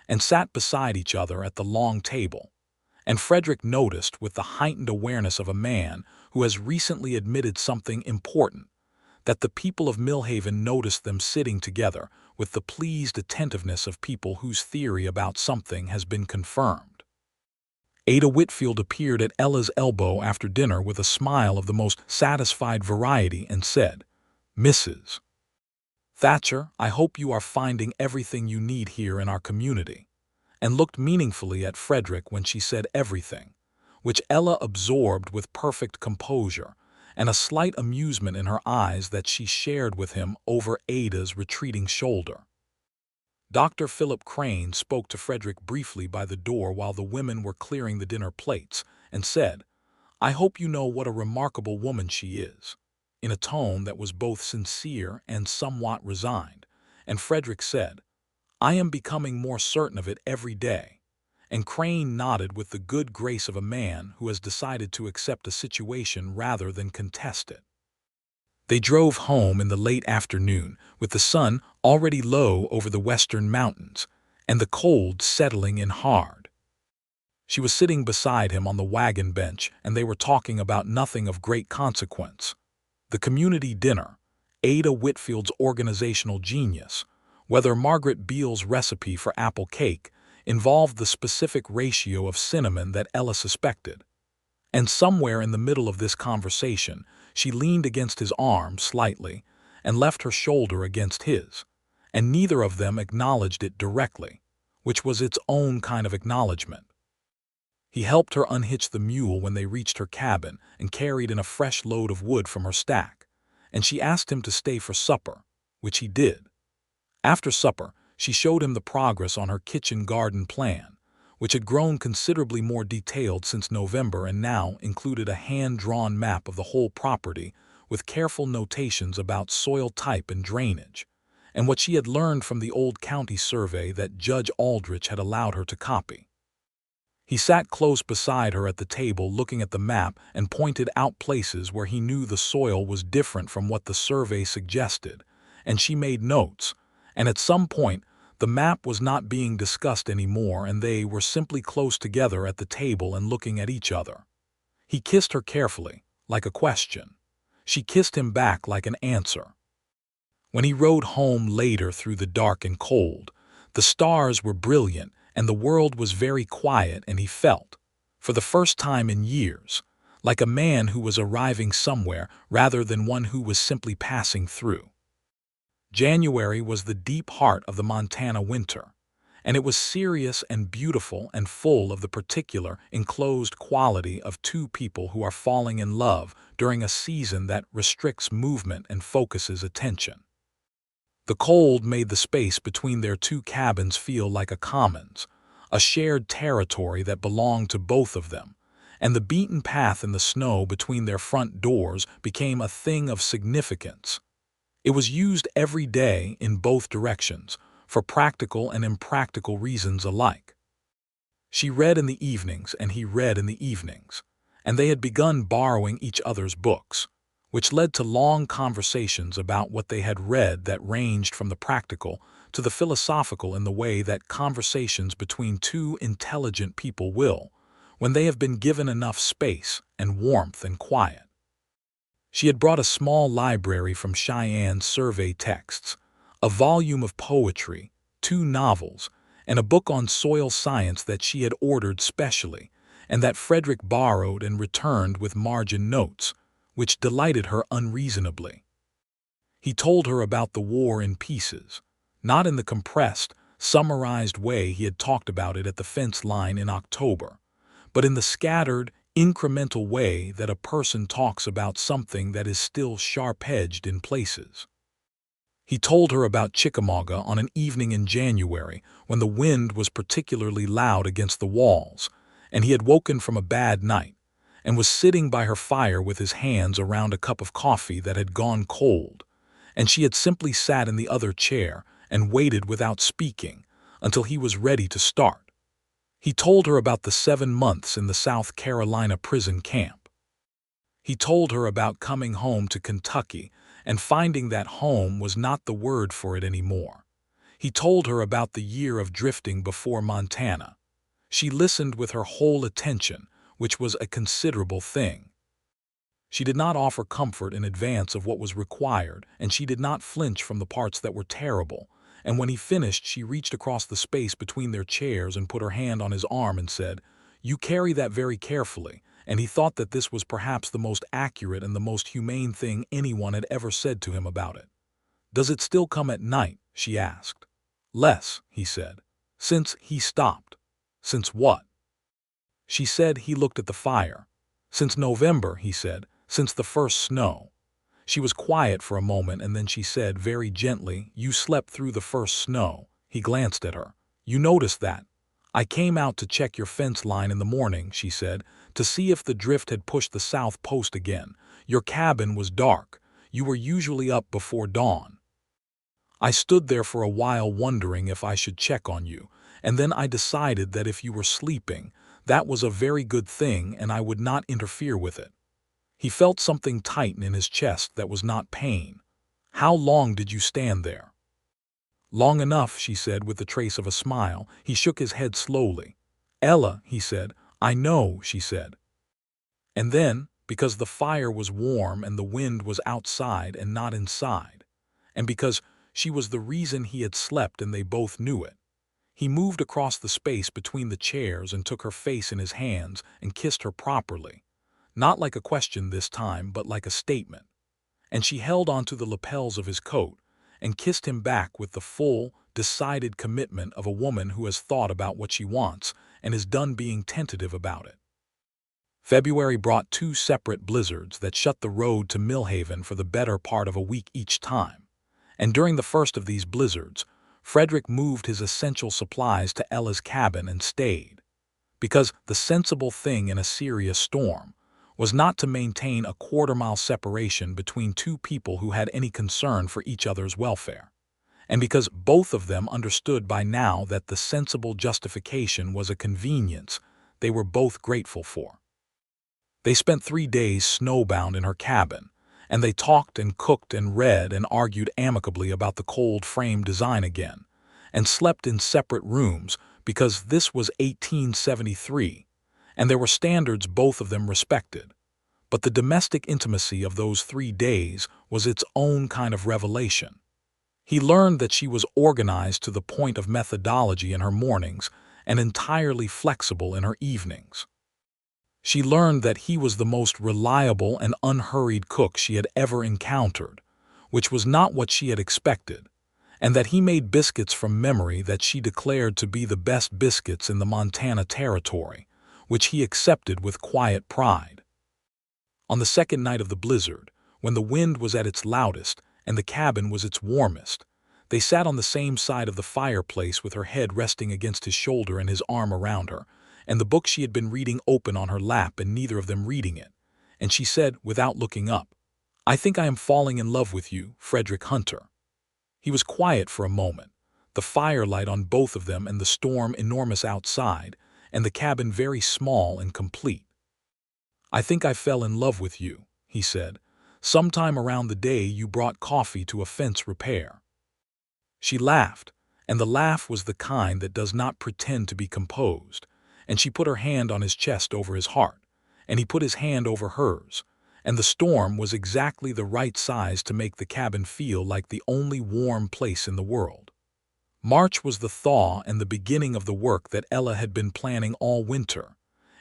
and sat beside each other at the long table. And Frederick noticed, with the heightened awareness of a man who has recently admitted something important, that the people of Millhaven noticed them sitting together with the pleased attentiveness of people whose theory about something has been confirmed. Ada Whitfield appeared at Ella's elbow after dinner with a smile of the most satisfied variety and said, "Mrs. Thatcher, I hope you are finding everything you need here in our community," and looked meaningfully at Frederick when she said everything, which Ella absorbed with perfect composure and a slight amusement in her eyes that she shared with him over Ada's retreating shoulder. Dr. Philip Crane spoke to Frederick briefly by the door while the women were clearing the dinner plates and said, "I hope you know what a remarkable woman she is," in a tone that was both sincere and somewhat resigned, and Frederick said, "I am becoming more certain of it every day," and Crane nodded with the good grace of a man who has decided to accept a situation rather than contest it. They drove home in the late afternoon, with the sun already low over the western mountains, and the cold settling in hard. She was sitting beside him on the wagon bench, and they were talking about nothing of great consequence. The community dinner, Ada Whitfield's organizational genius, whether Margaret Beale's recipe for apple cake involved the specific ratio of cinnamon that Ella suspected. And somewhere in the middle of this conversation, she leaned against his arm slightly and left her shoulder against his, and neither of them acknowledged it directly, which was its own kind of acknowledgement. He helped her unhitch the mule when they reached her cabin and carried in a fresh load of wood from her stack, and she asked him to stay for supper, which he did. After supper, she showed him the progress on her kitchen garden plan, which had grown considerably more detailed since November and now included a hand-drawn map of the whole property with careful notations about soil type and drainage, and what she had learned from the old county survey that Judge Aldrich had allowed her to copy. He sat close beside her at the table looking at the map and pointed out places where he knew the soil was different from what the survey suggested, and she made notes, and at some point the map was not being discussed anymore and they were simply close together at the table and looking at each other. He kissed her carefully, like a question. She kissed him back like an answer. When he rode home later through the dark and cold, the stars were brilliant and the world was very quiet, and he felt, for the first time in years, like a man who was arriving somewhere rather than one who was simply passing through. January was the deep heart of the Montana winter, and it was serious and beautiful and full of the particular enclosed quality of two people who are falling in love during a season that restricts movement and focuses attention. The cold made the space between their two cabins feel like a commons, a shared territory that belonged to both of them, and the beaten path in the snow between their front doors became a thing of significance. It was used every day in both directions, for practical and impractical reasons alike. She read in the evenings and he read in the evenings, and they had begun borrowing each other's books, which led to long conversations about what they had read that ranged from the practical to the philosophical in the way that conversations between two intelligent people will, when they have been given enough space and warmth and quiet. She had brought a small library from Cheyenne's survey texts, a volume of poetry, 2 novels, and a book on soil science that she had ordered specially, and that Frederick borrowed and returned with margin notes, which delighted her unreasonably. He told her about the war in pieces, not in the compressed, summarized way he had talked about it at the fence line in October, but in the scattered, incremental way that a person talks about something that is still sharp-edged in places. He told her about Chickamauga on an evening in January when the wind was particularly loud against the walls, and he had woken from a bad night, and was sitting by her fire with his hands around a cup of coffee that had gone cold, and she had simply sat in the other chair and waited without speaking until he was ready to start. He told her about the 7 months in the South Carolina prison camp. He told her about coming home to Kentucky and finding that home was not the word for it anymore. He told her about the year of drifting before Montana. She listened with her whole attention, which was a considerable thing. She did not offer comfort in advance of what was required, and she did not flinch from the parts that were terrible, and when he finished she reached across the space between their chairs and put her hand on his arm and said, You carry that very carefully, and he thought that this was perhaps the most accurate and the most humane thing anyone had ever said to him about it. Does it still come at night? She asked. Less, he said. Since he stopped. Since what? She said. He looked at the fire. Since November, he said, since the first snow. She was quiet for a moment, and then she said very gently, You slept through the first snow. He glanced at her. You noticed that. I came out to check your fence line in the morning, she said, to see if the drift had pushed the south post again. Your cabin was dark. You were usually up before dawn. I stood there for a while wondering if I should check on you, and then I decided that if you were sleeping, that was a very good thing and I would not interfere with it. He felt something tighten in his chest that was not pain. How long did you stand there? Long enough, she said with the trace of a smile. He shook his head slowly. Ella, he said. I know, she said. And then, because the fire was warm and the wind was outside and not inside, and because she was the reason he had slept and they both knew it, he moved across the space between the chairs and took her face in his hands and kissed her properly. Not like a question this time, but like a statement. And she held onto the lapels of his coat and kissed him back with the full, decided commitment of a woman who has thought about what she wants and is done being tentative about it. February brought 2 separate blizzards that shut the road to Millhaven for the better part of a week each time. And during the first of these blizzards, Frederick moved his essential supplies to Ella's cabin and stayed. Because the sensible thing in a serious storm was not to maintain a quarter-mile separation between two people who had any concern for each other's welfare. And because both of them understood by now that the sensible justification was a convenience they were both grateful for. They spent 3 days snowbound in her cabin, and they talked and cooked and read and argued amicably about the cold frame design again, and slept in separate rooms because this was 1873, and there were standards both of them respected. But the domestic intimacy of those 3 days was its own kind of revelation. He learned that she was organized to the point of methodology in her mornings and entirely flexible in her evenings. She learned that he was the most reliable and unhurried cook she had ever encountered, which was not what she had expected, and that he made biscuits from memory that she declared to be the best biscuits in the Montana Territory, which he accepted with quiet pride. On the second night of the blizzard, when the wind was at its loudest and the cabin was its warmest, they sat on the same side of the fireplace with her head resting against his shoulder and his arm around her, and the book she had been reading open on her lap and neither of them reading it, and she said, without looking up, I think I am falling in love with you, Frederick Hunter. He was quiet for a moment, the firelight on both of them and the storm enormous outside, and the cabin very small and complete. I think I fell in love with you, he said, sometime around the day you brought coffee to a fence repair. She laughed, and the laugh was the kind that does not pretend to be composed, and she put her hand on his chest over his heart, and he put his hand over hers, and the storm was exactly the right size to make the cabin feel like the only warm place in the world. March was the thaw and the beginning of the work that Ella had been planning all winter,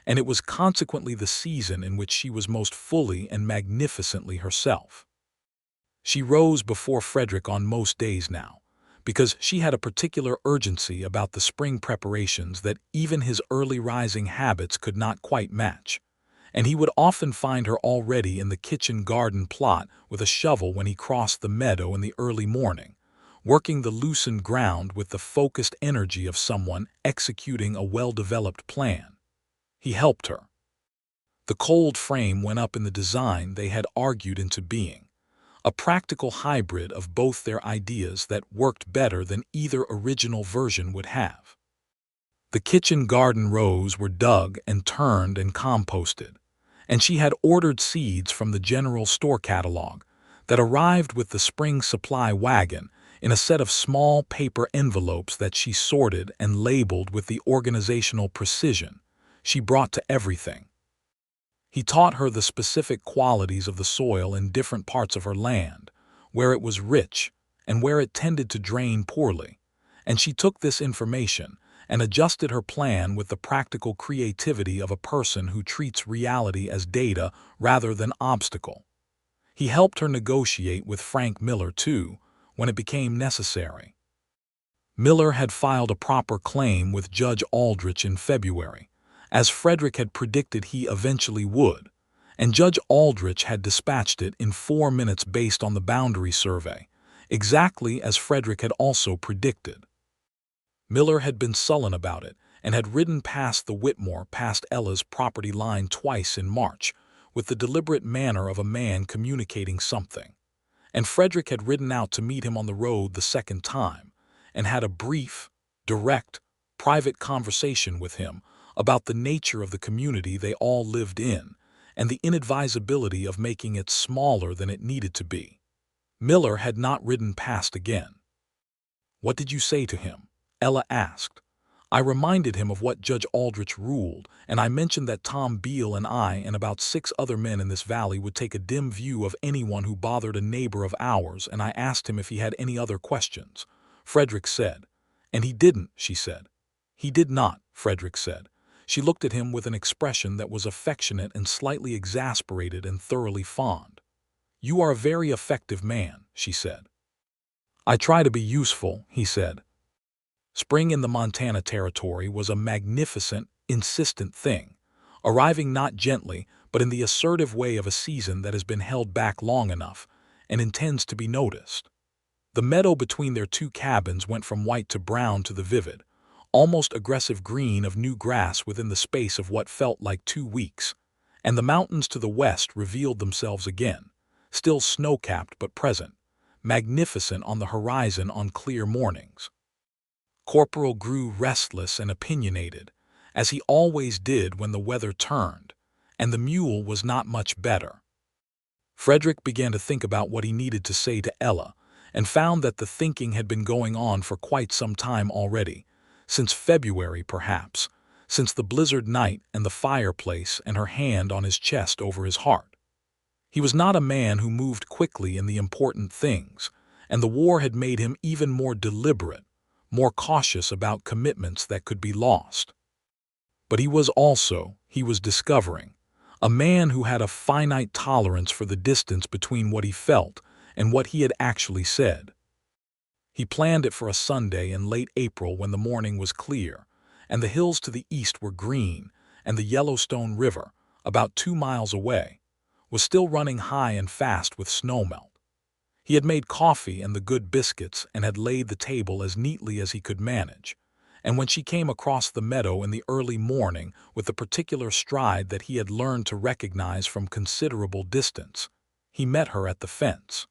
and it was consequently the season in which she was most fully and magnificently herself. She rose before Frederick on most days now, because she had a particular urgency about the spring preparations that even his early rising habits could not quite match, and he would often find her already in the kitchen garden plot with a shovel when he crossed the meadow in the early morning, working the loosened ground with the focused energy of someone executing a well-developed plan. He helped her. The cold frame went up in the design they had argued into being, a practical hybrid of both their ideas that worked better than either original version would have. The kitchen garden rows were dug and turned and composted, and she had ordered seeds from the general store catalog that arrived with the spring supply wagon in a set of small paper envelopes that she sorted and labeled with the organizational precision she brought to everything. He taught her the specific qualities of the soil in different parts of her land, where it was rich and where it tended to drain poorly, and she took this information and adjusted her plan with the practical creativity of a person who treats reality as data rather than obstacle. He helped her negotiate with Frank Miller, too, when it became necessary. Miller had filed a proper claim with Judge Aldrich in February, as Frederick had predicted he eventually would, and Judge Aldrich had dispatched it in 4 minutes based on the boundary survey, exactly as Frederick had also predicted. Miller had been sullen about it and had ridden past the Whitmore past Ella's property line twice in March, with the deliberate manner of a man communicating something. And Frederick had ridden out to meet him on the road the second time, and had a brief, direct, private conversation with him about the nature of the community they all lived in, and the inadvisability of making it smaller than it needed to be. Miller had not ridden past again. "What did you say to him?" Ella asked. "I reminded him of what Judge Aldrich ruled, and I mentioned that Tom Beale and I and about 6 other men in this valley would take a dim view of anyone who bothered a neighbor of ours, and I asked him if he had any other questions," Frederick said. "And he didn't," she said. "He did not," Frederick said. She looked at him with an expression that was affectionate and slightly exasperated and thoroughly fond. "You are a very effective man," she said. "I try to be useful," he said. Spring in the Montana Territory was a magnificent, insistent thing, arriving not gently, but in the assertive way of a season that has been held back long enough and intends to be noticed. The meadow between their 2 cabins went from white to brown to the vivid, almost aggressive green of new grass within the space of what felt like 2 weeks, and the mountains to the west revealed themselves again, still snow-capped but present, magnificent on the horizon on clear mornings. Corporal grew restless and opinionated, as he always did when the weather turned, and the mule was not much better. Frederick began to think about what he needed to say to Ella, and found that the thinking had been going on for quite some time already, since February perhaps, since the blizzard night and the fireplace and her hand on his chest over his heart. He was not a man who moved quickly in the important things, and the war had made him even more deliberate, more cautious about commitments that could be lost. But he was also, he was discovering, a man who had a finite tolerance for the distance between what he felt and what he had actually said. He planned it for a Sunday in late April when the morning was clear, and the hills to the east were green, and the Yellowstone River, about 2 miles away, was still running high and fast with snowmelt. He had made coffee and the good biscuits and had laid the table as neatly as he could manage, and when she came across the meadow in the early morning with the particular stride that he had learned to recognize from considerable distance, he met her at the fence.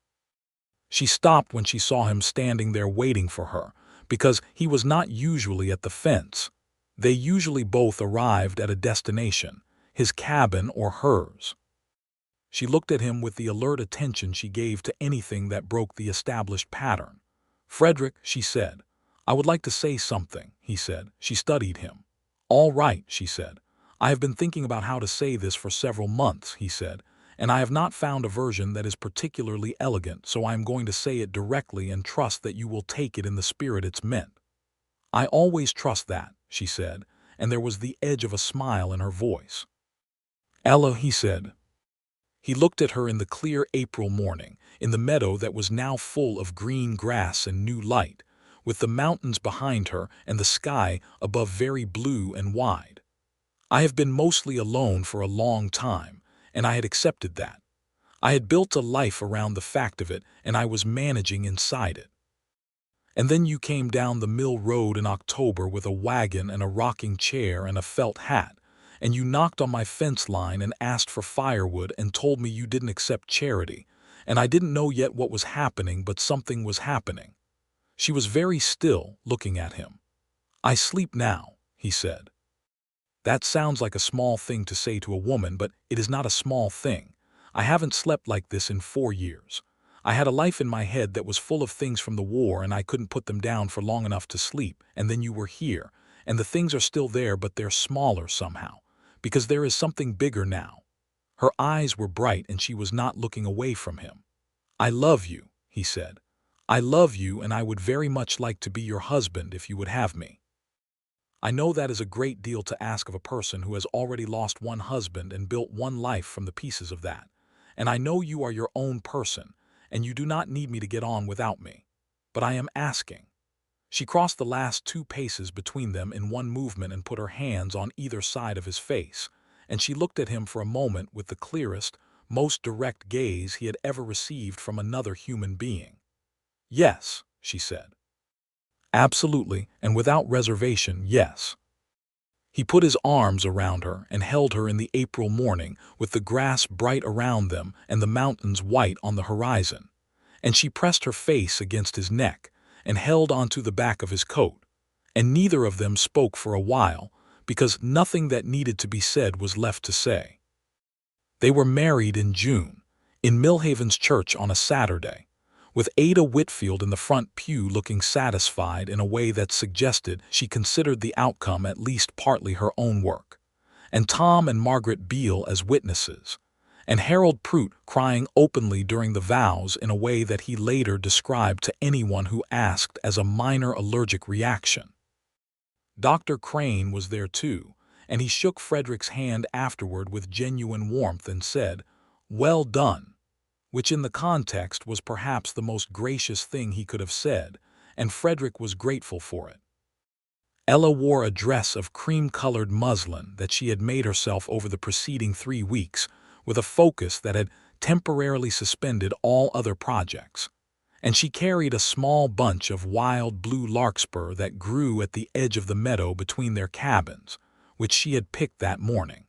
She stopped when she saw him standing there waiting for her, because he was not usually at the fence. They usually both arrived at a destination, his cabin or hers. She looked at him with the alert attention she gave to anything that broke the established pattern. "Frederick," she said. "I would like to say something," he said. She studied him. "All right," she said. "I have been thinking about how to say this for several months," he said, "and I have not found a version that is particularly elegant, so I am going to say it directly and trust that you will take it in the spirit it's meant." "I always trust that," she said, and there was the edge of a smile in her voice. "Ella," he said. He looked at her in the clear April morning, in the meadow that was now full of green grass and new light, with the mountains behind her and the sky above very blue and wide. "I have been mostly alone for a long time, and I had accepted that. I had built a life around the fact of it, and I was managing inside it. And then you came down the mill road in October with a wagon and a rocking chair and a felt hat, and you knocked on my fence line and asked for firewood and told me you didn't accept charity, and I didn't know yet what was happening, but something was happening." She was very still, looking at him. "I sleep now," he said. "That sounds like a small thing to say to a woman, but it is not a small thing. I haven't slept like this in 4 years. I had a life in my head that was full of things from the war, and I couldn't put them down for long enough to sleep, and then you were here, and the things are still there, but they're smaller somehow, because there is something bigger now." Her eyes were bright and she was not looking away from him. "I love you," he said. "I love you, and I would very much like to be your husband if you would have me." I know that is a great deal to ask of a person who has already lost one husband and built one life from the pieces of that. And I know you are your own person, and you do not need me to get on without me. But I am asking." She crossed the last 2 paces between them in one movement and put her hands on either side of his face, and she looked at him for a moment with the clearest, most direct gaze he had ever received from another human being. "Yes," she said. "Absolutely, and without reservation, yes." He put his arms around her and held her in the April morning, with the grass bright around them and the mountains white on the horizon, and she pressed her face against his neck and held onto the back of his coat, and neither of them spoke for a while, because nothing that needed to be said was left to say. They were married in June, in Millhaven's church on a Saturday, with Ada Whitfield in the front pew looking satisfied in a way that suggested she considered the outcome at least partly her own work, and Tom and Margaret Beale as witnesses, and Harold Prout crying openly during the vows in a way that he later described to anyone who asked as a minor allergic reaction. Dr. Crane was there too, and he shook Frederick's hand afterward with genuine warmth and said, "Well done," which in the context was perhaps the most gracious thing he could have said, and Frederick was grateful for it. Ella wore a dress of cream-colored muslin that she had made herself over the preceding 3 weeks, with a focus that had temporarily suspended all other projects, and she carried a small bunch of wild blue larkspur that grew at the edge of the meadow between their cabins, which she had picked that morning.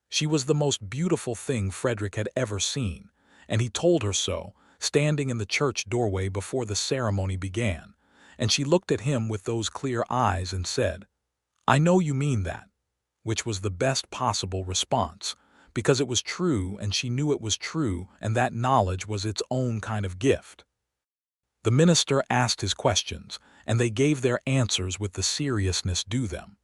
She was the most beautiful thing Frederick had ever seen, and he told her so, standing in the church doorway before the ceremony began, and she looked at him with those clear eyes and said, "I know you mean that," which was the best possible response, because it was true and she knew it was true, and that knowledge was its own kind of gift. The minister asked his questions, and they gave their answers with the seriousness due them.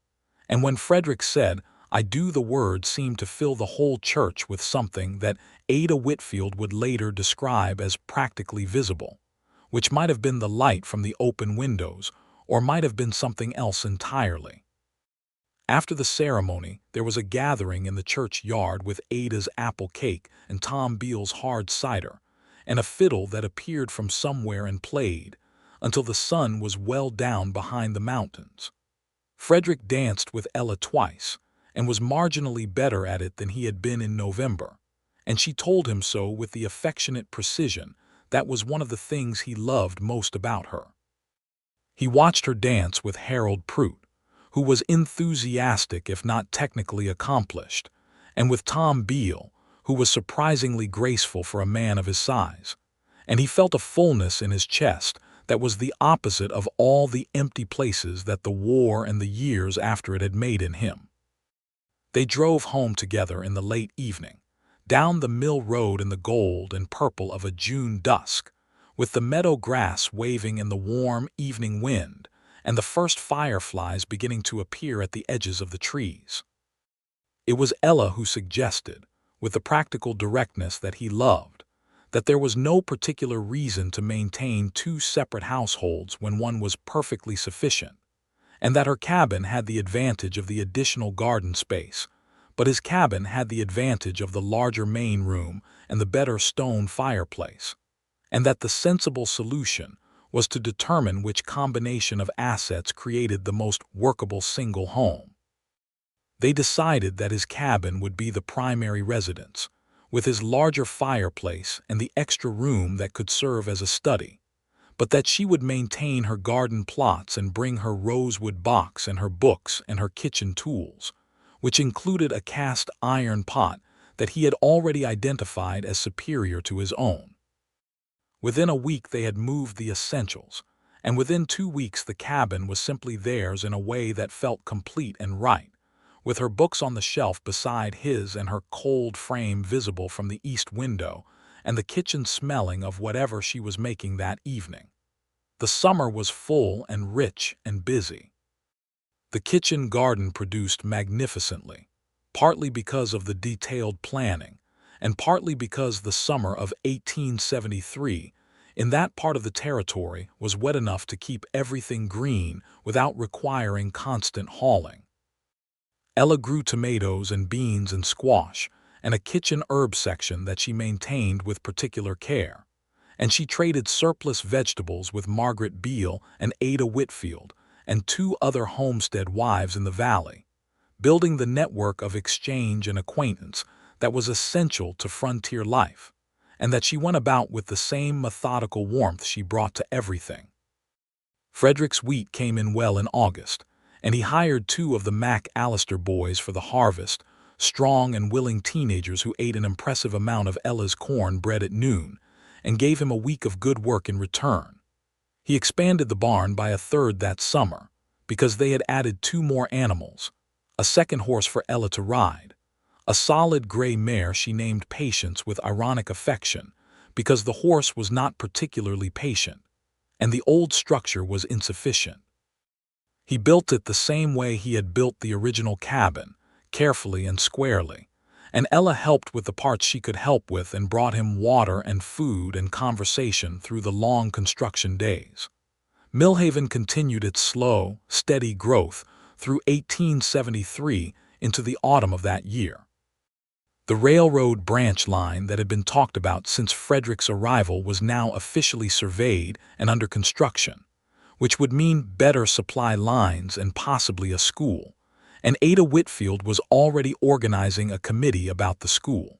And when Frederick said, "I do," the words seemed to fill the whole church with something that Ada Whitfield would later describe as practically visible, which might have been the light from the open windows, or might have been something else entirely. After the ceremony, there was a gathering in the church yard with Ada's apple cake and Tom Beale's hard cider, and a fiddle that appeared from somewhere and played, until the sun was well down behind the mountains. Frederick danced with Ella twice, and was marginally better at it than he had been in November, and she told him so with the affectionate precision that was one of the things he loved most about her. He watched her dance with Harold Prout, who was enthusiastic if not technically accomplished, and with Tom Beale, who was surprisingly graceful for a man of his size, and he felt a fullness in his chest that was the opposite of all the empty places that the war and the years after it had made in him. They drove home together in the late evening, down the mill road in the gold and purple of a June dusk, with the meadow grass waving in the warm evening wind, and the first fireflies beginning to appear at the edges of the trees. It was Ella who suggested, with the practical directness that he loved, that there was no particular reason to maintain 2 separate households when one was perfectly sufficient, and that her cabin had the advantage of the additional garden space, but his cabin had the advantage of the larger main room and the better stone fireplace, and that the sensible solution was to determine which combination of assets created the most workable single home. They decided that his cabin would be the primary residence, with his larger fireplace and the extra room that could serve as a study, but that she would maintain her garden plots and bring her rosewood box and her books and her kitchen tools, which included a cast iron pot that he had already identified as superior to his own. Within a week they had moved the essentials, and within 2 weeks the cabin was simply theirs in a way that felt complete and right, with her books on the shelf beside his and her cold frame visible from the east window, and the kitchen smelling of whatever she was making that evening. The summer was full and rich and busy. The kitchen garden produced magnificently, partly because of the detailed planning, and partly because the summer of 1873 in that part of the territory was wet enough to keep everything green without requiring constant hauling. Ella grew tomatoes and beans and squash, and a kitchen herb section that she maintained with particular care. And she traded surplus vegetables with Margaret Beale and Ada Whitfield and two other homestead wives in the valley, building the network of exchange and acquaintance that was essential to frontier life, and that she went about with the same methodical warmth she brought to everything. Frederick's wheat came in well in August, and he hired two of the McAllister boys for the harvest, strong and willing teenagers who ate an impressive amount of Ella's corn bread at noon, and gave him a week of good work in return. He expanded the barn by a third that summer, because they had added two more animals, a second horse for Ella to ride, a solid gray mare she named Patience with ironic affection, because the horse was not particularly patient, and the old structure was insufficient. He built it the same way he had built the original cabin, carefully and squarely, and Ella helped with the parts she could help with and brought him water and food and conversation through the long construction days. Millhaven continued its slow, steady growth through 1873 into the autumn of that year. The railroad branch line that had been talked about since Frederick's arrival was now officially surveyed and under construction, which would mean better supply lines and possibly a school, and Ada Whitfield was already organizing a committee about the school.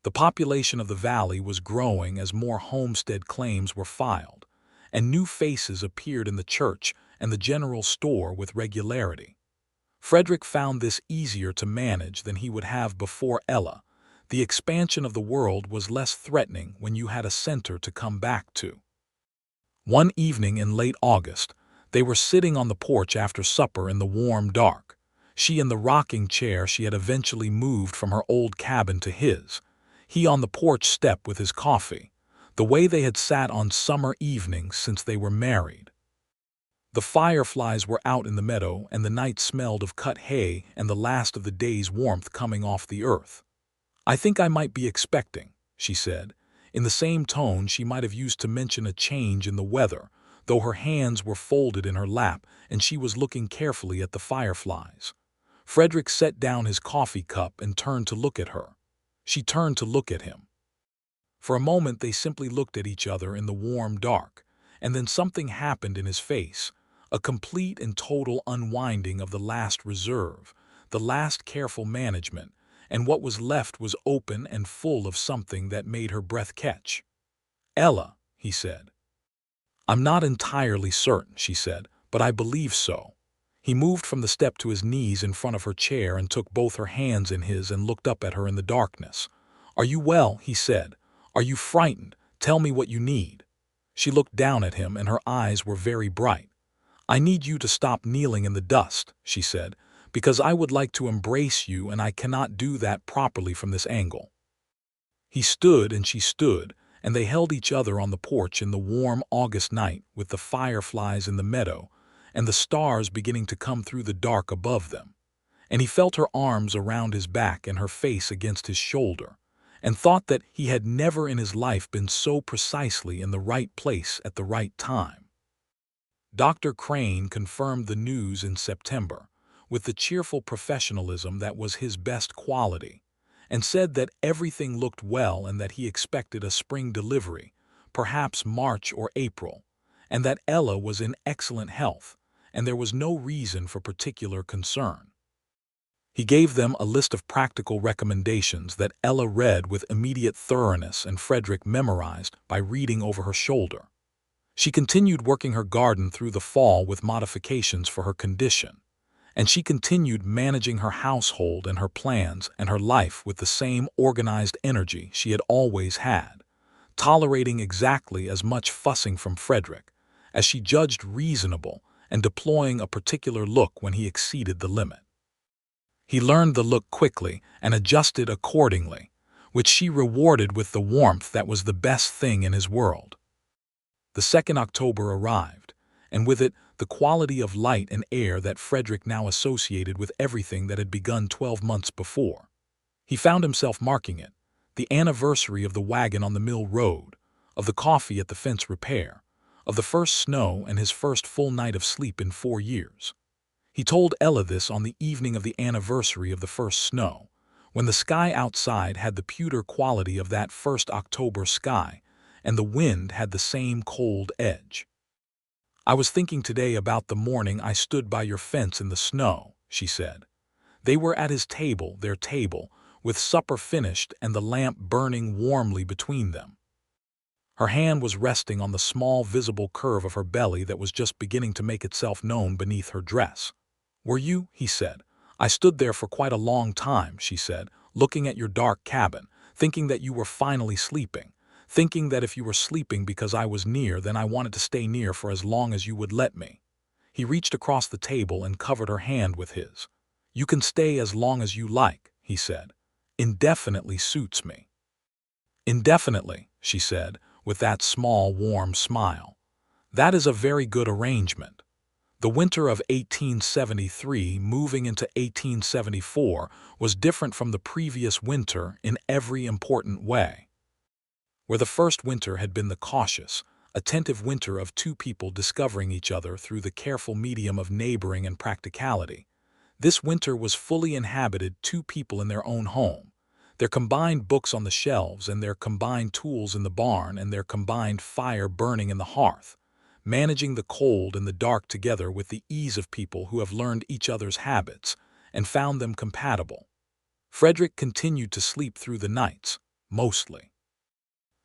The population of the valley was growing as more homestead claims were filed, and new faces appeared in the church and the general store with regularity. Frederick found this easier to manage than he would have before Ella. The expansion of the world was less threatening when you had a center to come back to. One evening in late August, they were sitting on the porch after supper in the warm dark, she in the rocking chair she had eventually moved from her old cabin to his, he on the porch step with his coffee, the way they had sat on summer evenings since they were married. The fireflies were out in the meadow, and the night smelled of cut hay and the last of the day's warmth coming off the earth. "I think I might be expecting," she said, in the same tone she might have used to mention a change in the weather, though her hands were folded in her lap and she was looking carefully at the fireflies. Frederick set down his coffee cup and turned to look at her. She turned to look at him. For a moment they simply looked at each other in the warm dark, and then something happened in his face, a complete and total unwinding of the last reserve, the last careful management, and what was left was open and full of something that made her breath catch. "Ella," he said. "I'm not entirely certain," she said, "but I believe so." He moved from the step to his knees in front of her chair and took both her hands in his and looked up at her in the darkness. "Are you well?" he said. "Are you frightened? Tell me what you need." She looked down at him and her eyes were very bright. "I need you to stop kneeling in the dust," she said, "because I would like to embrace you and I cannot do that properly from this angle." He stood and she stood, and they held each other on the porch in the warm August night with the fireflies in the meadow and the stars beginning to come through the dark above them. And he felt her arms around his back and her face against his shoulder, and thought that he had never in his life been so precisely in the right place at the right time. Dr. Crane confirmed the news in September, with the cheerful professionalism that was his best quality, and said that everything looked well and that he expected a spring delivery, perhaps March or April, and that Ella was in excellent health, and there was no reason for particular concern. He gave them a list of practical recommendations that Ella read with immediate thoroughness and Frederick memorized by reading over her shoulder. She continued working her garden through the fall with modifications for her condition, and she continued managing her household and her plans and her life with the same organized energy she had always had, tolerating exactly as much fussing from Frederick as she judged reasonable and deploying a particular look when he exceeded the limit. He learned the look quickly and adjusted accordingly, which she rewarded with the warmth that was the best thing in his world. The 2nd October arrived, and with it the quality of light and air that Frederick now associated with everything that had begun 12 months before. He found himself marking it, the anniversary of the wagon on the mill road, of the coffee at the fence repair, of the first snow and his first full night of sleep in 4 years. He told Ella this on the evening of the anniversary of the first snow, when the sky outside had the pewter quality of that first October sky, and the wind had the same cold edge. "I was thinking today about the morning I stood by your fence in the snow," she said. They were at his table, their table, with supper finished and the lamp burning warmly between them. Her hand was resting on the small visible curve of her belly that was just beginning to make itself known beneath her dress. "Were you?" he said. "I stood there for quite a long time," she said, "looking at your dark cabin, thinking that you were finally sleeping, thinking that if you were sleeping because I was near, then I wanted to stay near for as long as you would let me." He reached across the table and covered her hand with his. "You can stay as long as you like," he said. "Indefinitely suits me." "Indefinitely," she said, with that small, warm smile. "That is a very good arrangement." The winter of 1873 moving into 1874 was different from the previous winter in every important way. Where the first winter had been the cautious, attentive winter of two people discovering each other through the careful medium of neighboring and practicality, this winter was fully inhabited two people in their own home, their combined books on the shelves and their combined tools in the barn and their combined fire burning in the hearth, managing the cold and the dark together with the ease of people who have learned each other's habits and found them compatible. Frederick continued to sleep through the nights, mostly.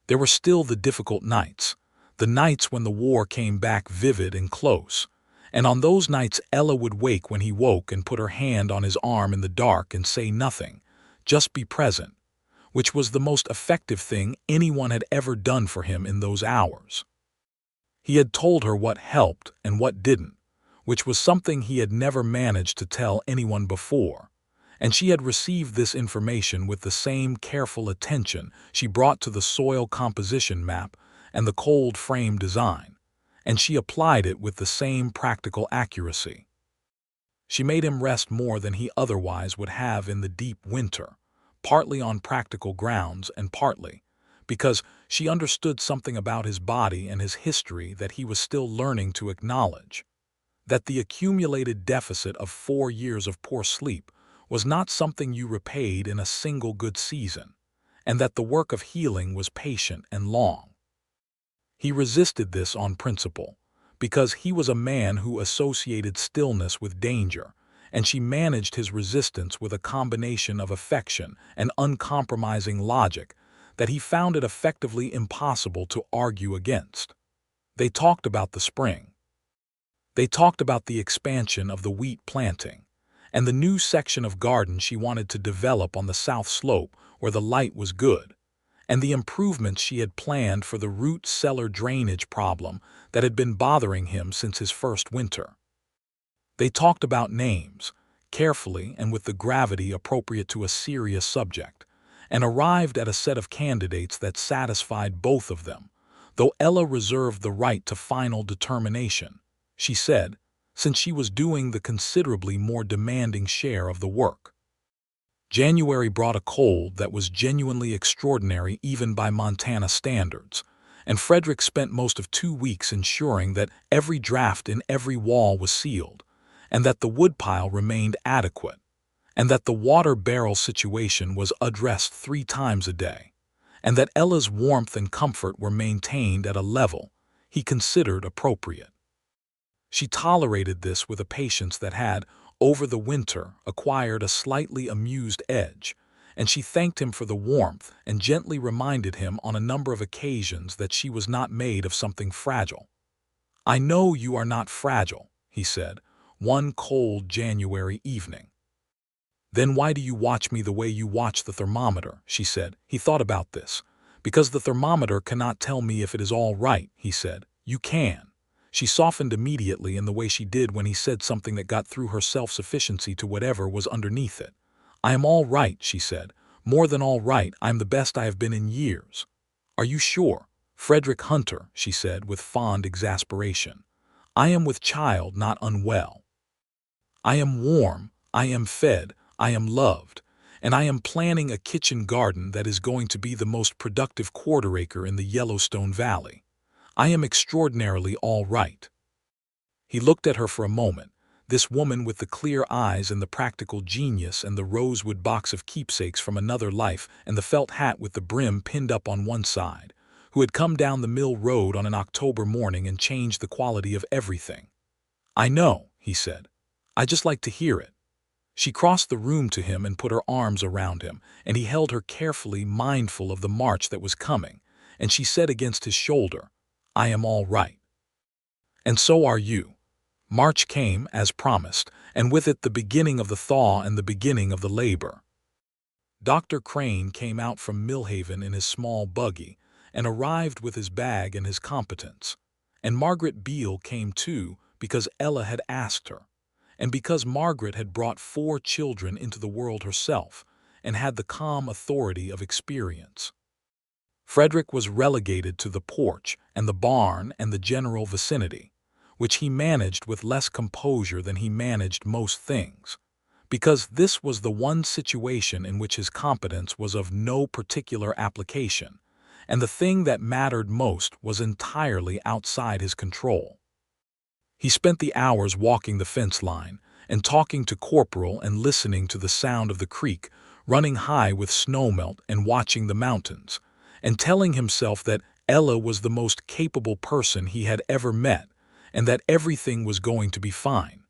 There were still the difficult nights, the nights when the war came back vivid and close, and on those nights Ella would wake when he woke and put her hand on his arm in the dark and say nothing, just be present, which was the most effective thing anyone had ever done for him in those hours. He had told her what helped and what didn't, which was something he had never managed to tell anyone before, and she had received this information with the same careful attention she brought to the soil composition map and the cold frame design, and she applied it with the same practical accuracy. She made him rest more than he otherwise would have in the deep winter, partly on practical grounds and partly because she understood something about his body and his history that he was still learning to acknowledge, that the accumulated deficit of 4 years of poor sleep was not something you repaid in a single good season, and that the work of healing was patient and long. He resisted this on principle, because he was a man who associated stillness with danger, and she managed his resistance with a combination of affection and uncompromising logic that he found it effectively impossible to argue against. They talked about the spring. They talked about the expansion of the wheat planting, and the new section of garden she wanted to develop on the south slope where the light was good, and the improvements she had planned for the root cellar drainage problem that had been bothering him since his first winter. They talked about names, carefully and with the gravity appropriate to a serious subject, and arrived at a set of candidates that satisfied both of them, though Ella reserved the right to final determination, she said, since she was doing the considerably more demanding share of the work. January brought a cold that was genuinely extraordinary even by Montana standards, and Frederick spent most of 2 weeks ensuring that every draft in every wall was sealed, and that the woodpile remained adequate, and that the water barrel situation was addressed 3 times a day, and that Ella's warmth and comfort were maintained at a level he considered appropriate. She tolerated this with a patience that had, over the winter, acquired a slightly amused edge, and she thanked him for the warmth and gently reminded him on a number of occasions that she was not made of something fragile. "I know you are not fragile," he said, one cold January evening. "Then why do you watch me the way you watch the thermometer?" she said. He thought about this. "Because the thermometer cannot tell me if it is all right," he said. "You can." She softened immediately in the way she did when he said something that got through her self-sufficiency to whatever was underneath it. "I am all right," she said. "More than all right, I am the best I have been in years." "Are you sure?" "Frederick Hunter," she said with fond exasperation. "I am with child, not unwell. I am warm, I am fed, I am loved, and I am planning a kitchen garden that is going to be the most productive quarter-acre in the Yellowstone Valley. I am extraordinarily all right." He looked at her for a moment, this woman with the clear eyes and the practical genius and the rosewood box of keepsakes from another life and the felt hat with the brim pinned up on one side, who had come down the mill road on an October morning and changed the quality of everything. "I know," he said. "I just like to hear it." She crossed the room to him and put her arms around him, and he held her carefully, mindful of the march that was coming, and she said against his shoulder, "I am all right. And so are you." March came, as promised, and with it the beginning of the thaw and the beginning of the labor. Dr. Crane came out from Millhaven in his small buggy and arrived with his bag and his competence. And Margaret Beale came too, because Ella had asked her, and because Margaret had brought 4 children into the world herself and had the calm authority of experience. Frederick was relegated to the porch and the barn and the general vicinity, which he managed with less composure than he managed most things, because this was the one situation in which his competence was of no particular application, and the thing that mattered most was entirely outside his control. He spent the hours walking the fence line and talking to Corporal and listening to the sound of the creek running high with snowmelt and watching the mountains, and telling himself that Ella was the most capable person he had ever met and that everything was going to be fine.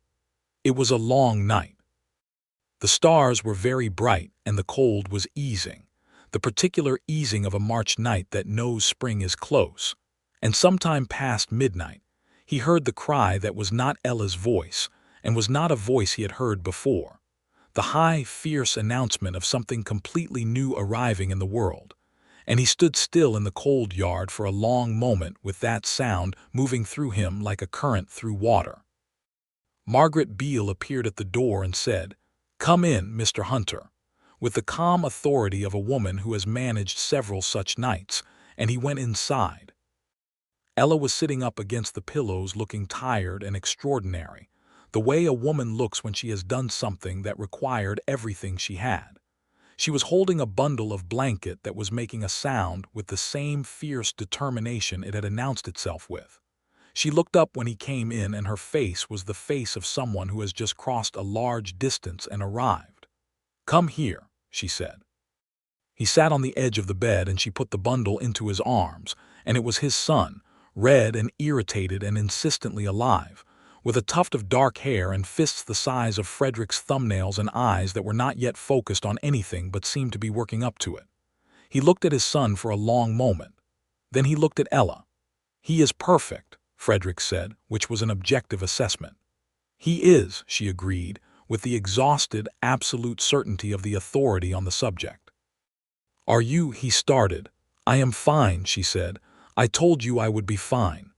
It was a long night. The stars were very bright and the cold was easing, the particular easing of a March night that knows spring is close, and sometime past midnight he heard the cry that was not Ella's voice and was not a voice he had heard before, the high, fierce announcement of something completely new arriving in the world, and he stood still in the cold yard for a long moment with that sound moving through him like a current through water. Margaret Beale appeared at the door and said, "Come in, Mr. Hunter," with the calm authority of a woman who has managed several such nights, and he went inside. Ella was sitting up against the pillows looking tired and extraordinary, the way a woman looks when she has done something that required everything she had. She was holding a bundle of blanket that was making a sound with the same fierce determination it had announced itself with. She looked up when he came in, and her face was the face of someone who has just crossed a large distance and arrived. "Come here," she said. He sat on the edge of the bed and she put the bundle into his arms, and it was his son, red and irritated and insistently alive, with a tuft of dark hair and fists the size of Frederick's thumbnails and eyes that were not yet focused on anything but seemed to be working up to it. He looked at his son for a long moment. Then he looked at Ella. "He is perfect," Frederick said, which was an objective assessment. "He is," she agreed, with the exhausted, absolute certainty of the authority on the subject. "Are you?" he started. "I am fine," she said. "I told you I would be fine."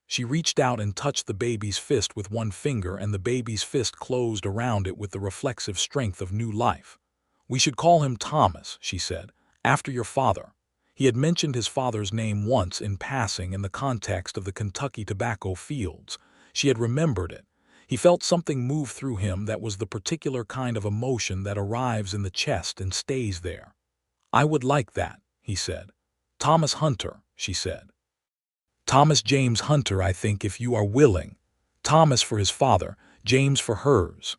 She reached out and touched the baby's fist with one finger, and the baby's fist closed around it with the reflexive strength of new life. "We should call him Thomas," she said, "after your father." He had mentioned his father's name once in passing in the context of the Kentucky tobacco fields. She had remembered it. He felt something move through him that was the particular kind of emotion that arrives in the chest and stays there. "I would like that," he said. "Thomas Hunter," she said. "Thomas James Hunter, I think, if you are willing." Thomas for his father, James for hers.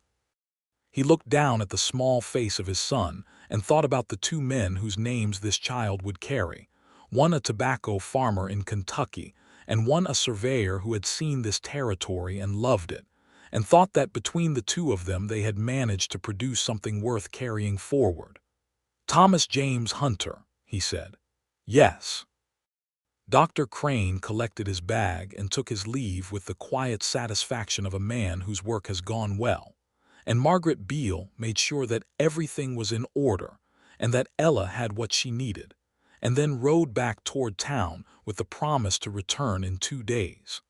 He looked down at the small face of his son and thought about the 2 men whose names this child would carry, one a tobacco farmer in Kentucky and one a surveyor who had seen this territory and loved it, and thought that between the 2 of them they had managed to produce something worth carrying forward. "Thomas James Hunter," he said. "Yes." Dr. Crane collected his bag and took his leave with the quiet satisfaction of a man whose work has gone well, and Margaret Beale made sure that everything was in order and that Ella had what she needed, and then rode back toward town with the promise to return in 2 days.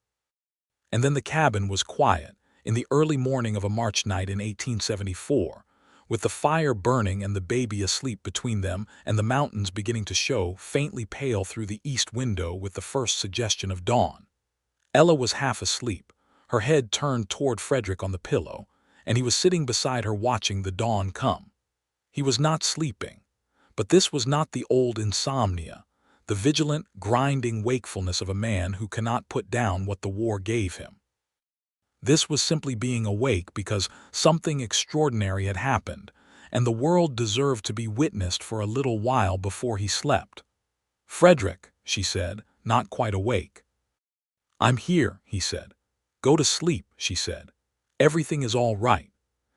And then the cabin was quiet in the early morning of a March night in 1874, with the fire burning and the baby asleep between them and the mountains beginning to show faintly pale through the east window with the first suggestion of dawn. Ella was half asleep, her head turned toward Frederick on the pillow, and he was sitting beside her watching the dawn come. He was not sleeping, but this was not the old insomnia, the vigilant, grinding wakefulness of a man who cannot put down what the war gave him. This was simply being awake because something extraordinary had happened, and the world deserved to be witnessed for a little while before he slept. "Frederick," she said, not quite awake. "I'm here," he said. "Go to sleep," she said. "Everything is all right."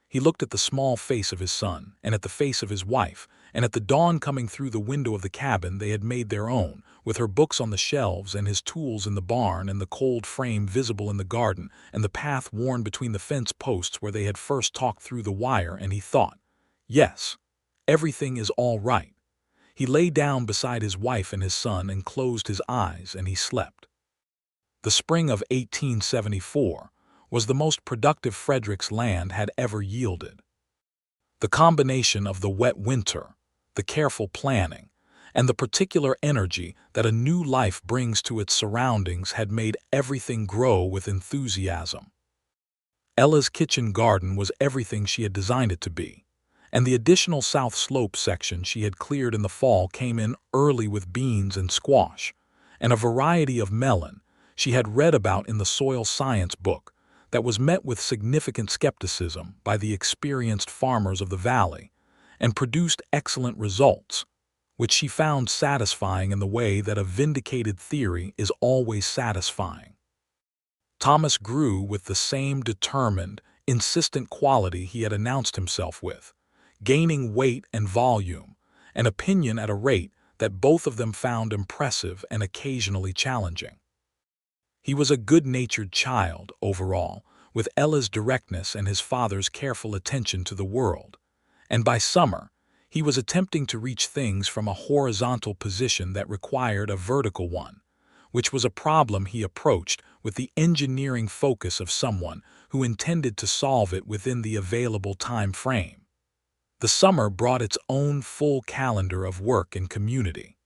He looked at the small face of his son, and at the face of his wife, and at the dawn coming through the window of the cabin they had made their own, with her books on the shelves and his tools in the barn and the cold frame visible in the garden and the path worn between the fence posts where they had first talked through the wire, and he thought, "Yes, everything is all right." He lay down beside his wife and his son and closed his eyes, and he slept. The spring of 1874 was the most productive Frederick's land had ever yielded. The combination of the wet winter, the careful planning, and the particular energy that a new life brings to its surroundings had made everything grow with enthusiasm. Ella's kitchen garden was everything she had designed it to be, and the additional south slope section she had cleared in the fall came in early with beans and squash, and a variety of melon she had read about in the soil science book that was met with significant skepticism by the experienced farmers of the valley, and produced excellent results, which she found satisfying in the way that a vindicated theory is always satisfying. Thomas grew with the same determined, insistent quality he had announced himself with, gaining weight and volume, and opinion at a rate that both of them found impressive and occasionally challenging. He was a good-natured child, overall, with Ella's directness and his father's careful attention to the world, and by summer, he was attempting to reach things from a horizontal position that required a vertical one, which was a problem he approached with the engineering focus of someone who intended to solve it within the available time frame. The summer brought its own full calendar of work and community.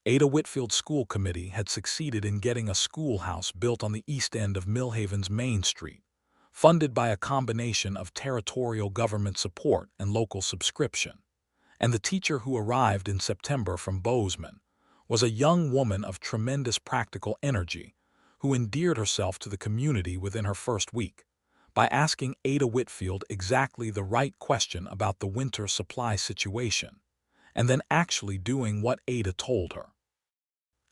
Ada Whitfield's school committee had succeeded in getting a schoolhouse built on the east end of Millhaven's Main Street, funded by a combination of territorial government support and local subscription, and the teacher who arrived in September from Bozeman was a young woman of tremendous practical energy who endeared herself to the community within her first week by asking Ada Whitfield exactly the right question about the winter supply situation, and then actually doing what Ada told her.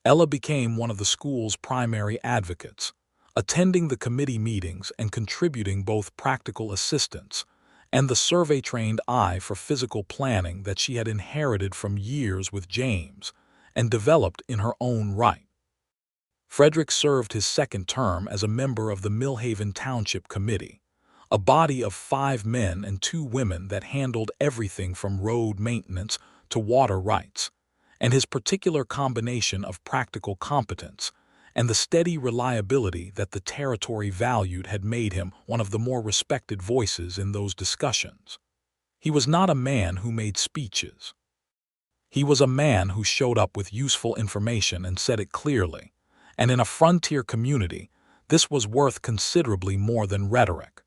Ella became one of the school's primary advocates, attending the committee meetings and contributing both practical assistance and the survey-trained eye for physical planning that she had inherited from years with James and developed in her own right. Frederick served his second term as a member of the Millhaven Township Committee, a body of 5 men and 2 women that handled everything from road maintenance to water rights, and his particular combination of practical competence and the steady reliability that the territory valued had made him one of the more respected voices in those discussions. He was not a man who made speeches. He was a man who showed up with useful information and said it clearly, and in a frontier community, this was worth considerably more than rhetoric.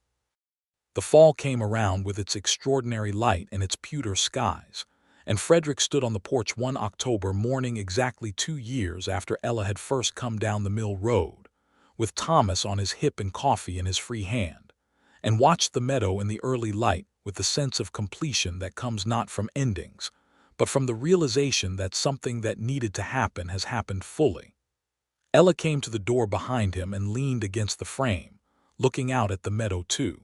The fall came around with its extraordinary light and its pewter skies, and Frederick stood on the porch one October morning exactly 2 years after Ella had first come down the mill road, with Thomas on his hip and coffee in his free hand, and watched the meadow in the early light with the sense of completion that comes not from endings, but from the realization that something that needed to happen has happened fully. Ella came to the door behind him and leaned against the frame, looking out at the meadow too.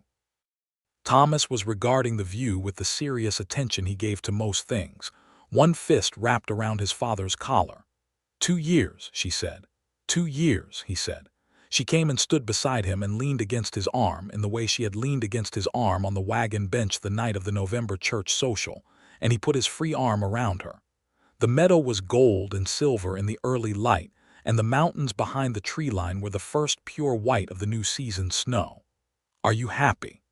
Thomas was regarding the view with the serious attention he gave to most things, one fist wrapped around his father's collar. 2 years, she said. 2 years, he said. She came and stood beside him and leaned against his arm in the way she had leaned against his arm on the wagon bench the night of the November church social, and he put his free arm around her. The meadow was gold and silver in the early light, and the mountains behind the tree line were the first pure white of the new season's snow. "Are you happy?"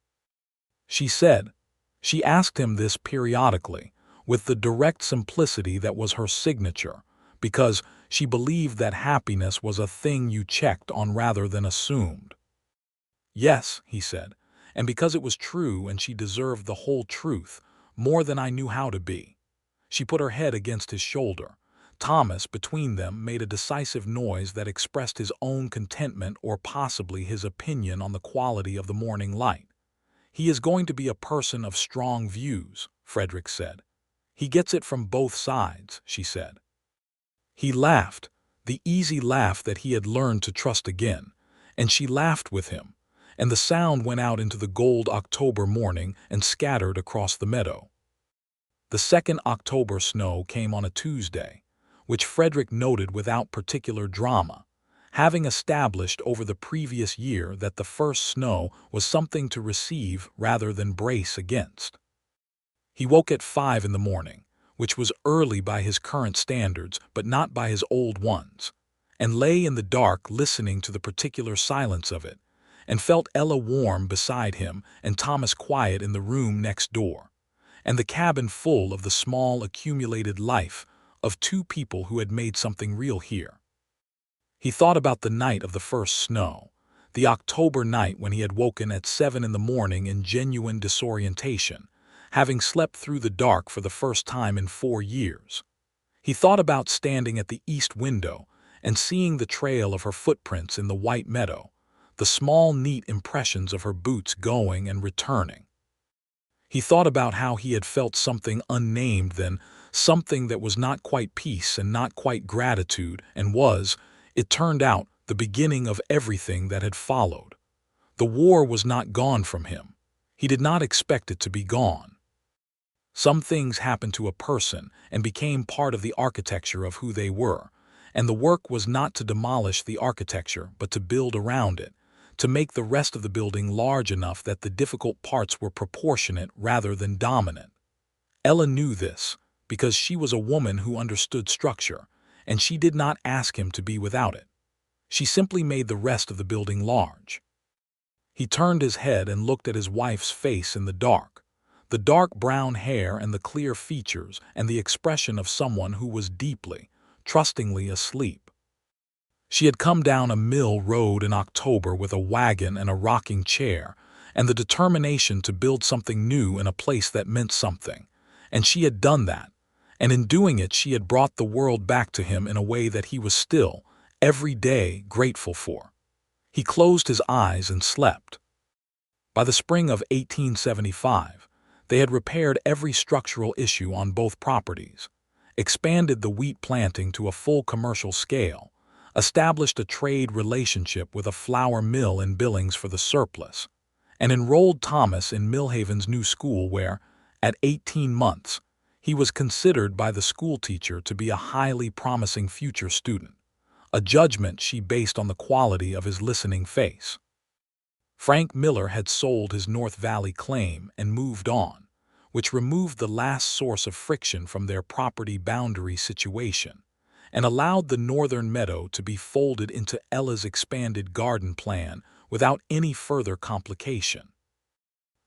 she said. She asked him this periodically, with the direct simplicity that was her signature, because she believed that happiness was a thing you checked on rather than assumed. "Yes," he said, and because it was true and she deserved the whole truth, more than I knew how to be." She put her head against his shoulder. Thomas, between them, made a decisive noise that expressed his own contentment or possibly his opinion on the quality of the morning light. "He is going to be a person of strong views," Frederick said. "He gets it from both sides," she said. He laughed, the easy laugh that he had learned to trust again, and she laughed with him, and the sound went out into the gold October morning and scattered across the meadow. The second October snow came on a Tuesday, which Frederick noted without particular drama, having established over the previous year that the first snow was something to receive rather than brace against. He woke at 5 in the morning, which was early by his current standards but not by his old ones, and lay in the dark listening to the particular silence of it, and felt Ella warm beside him and Thomas quiet in the room next door, and the cabin full of the small accumulated life of two people who had made something real here. He thought about the night of the first snow, the October night when he had woken at 7 in the morning in genuine disorientation, having slept through the dark for the first time in 4 years. He thought about standing at the east window and seeing the trail of her footprints in the white meadow, the small neat impressions of her boots going and returning. He thought about how he had felt something unnamed then, something that was not quite peace and not quite gratitude, and was, it turned out, the beginning of everything that had followed. The war was not gone from him. He did not expect it to be gone. Some things happened to a person and became part of the architecture of who they were, and the work was not to demolish the architecture but to build around it, to make the rest of the building large enough that the difficult parts were proportionate rather than dominant. Ella knew this, because she was a woman who understood structure, and she did not ask him to be without it. She simply made the rest of the building large. He turned his head and looked at his wife's face in the dark brown hair and the clear features and the expression of someone who was deeply, trustingly asleep. She had come down a mill road in October with a wagon and a rocking chair, and the determination to build something new in a place that meant something, and she had done that, and in doing it she had brought the world back to him in a way that he was still, every day, grateful for. He closed his eyes and slept. By the spring of 1875, they had repaired every structural issue on both properties, expanded the wheat planting to a full commercial scale, established a trade relationship with a flour mill in Billings for the surplus, and enrolled Thomas in Millhaven's new school where, at 18 months, he was considered by the schoolteacher to be a highly promising future student, a judgment she based on the quality of his listening face. Frank Miller had sold his North Valley claim and moved on, which removed the last source of friction from their property boundary situation, and allowed the northern meadow to be folded into Ella's expanded garden plan without any further complication.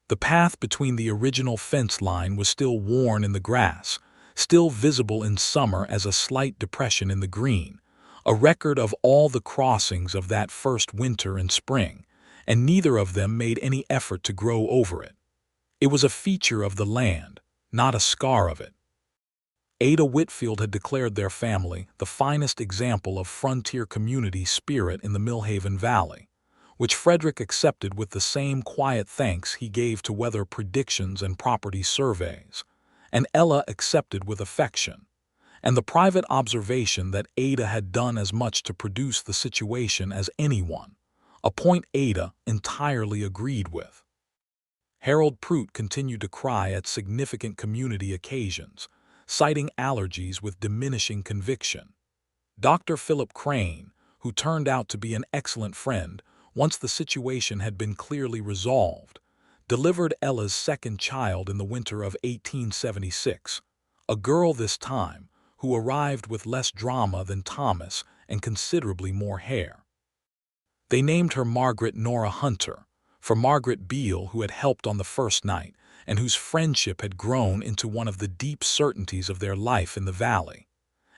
The path between the original fence line was still worn in the grass, still visible in summer as a slight depression in the green, a record of all the crossings of that first winter and spring, and neither of them made any effort to grow over it. It was a feature of the land, not a scar of it. Ada Whitfield had declared their family the finest example of frontier community spirit in the Millhaven Valley, which Frederick accepted with the same quiet thanks he gave to weather predictions and property surveys, and Ella accepted with affection, and the private observation that Ada had done as much to produce the situation as anyone, a point Ada entirely agreed with. Harold Prout continued to cry at significant community occasions, citing allergies with diminishing conviction. Dr. Philip Crane, who turned out to be an excellent friend once the situation had been clearly resolved, delivered Ella's second child in the winter of 1876, a girl this time who arrived with less drama than Thomas and considerably more hair. They named her Margaret Nora Hunter, for Margaret Beale, who had helped on the first night and whose friendship had grown into one of the deep certainties of their life in the valley,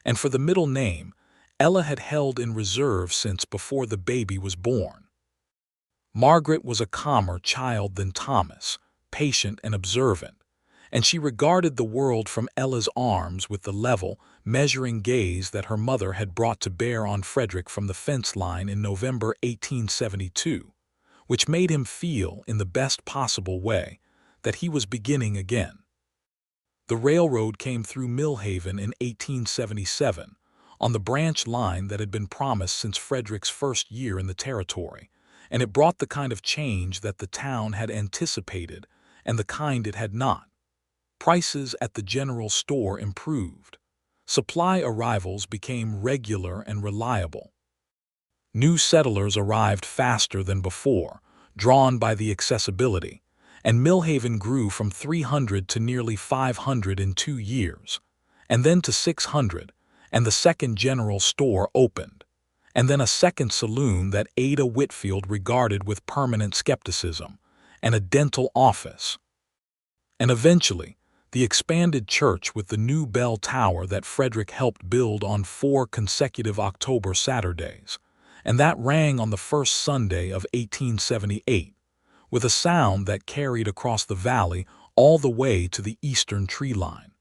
and for the middle name Ella had held in reserve since before the baby was born. Margaret was a calmer child than Thomas, patient and observant, and she regarded the world from Ella's arms with the level, measuring gaze that her mother had brought to bear on Frederick from the fence line in November 1872, which made him feel, in the best possible way, that he was beginning again. The railroad came through Millhaven in 1877, on the branch line that had been promised since Frederick's first year in the territory, and it brought the kind of change that the town had anticipated and the kind it had not. Prices at the general store improved. Supply arrivals became regular and reliable. New settlers arrived faster than before, drawn by the accessibility, and Millhaven grew from 300 to nearly 500 in 2 years, and then to 600, and the second general store opened, and then a second saloon that Ada Whitfield regarded with permanent skepticism, and a dental office. And eventually, the expanded church with the new bell tower that Frederick helped build on 4 consecutive October Saturdays, and that rang on the first Sunday of 1878, with a sound that carried across the valley all the way to the eastern tree line.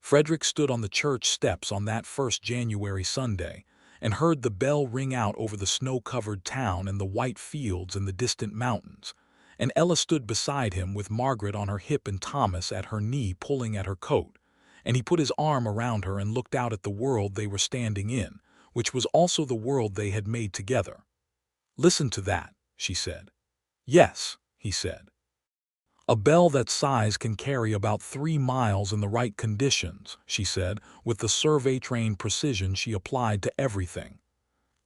Frederick stood on the church steps on that first January Sunday and heard the bell ring out over the snow-covered town and the white fields and the distant mountains, and Ella stood beside him with Margaret on her hip and Thomas at her knee pulling at her coat, and he put his arm around her and looked out at the world they were standing in, which was also the world they had made together. "Listen to that," she said. "Yes," he said. "A bell that size can carry about 3 miles in the right conditions," she said, with the survey-trained precision she applied to everything.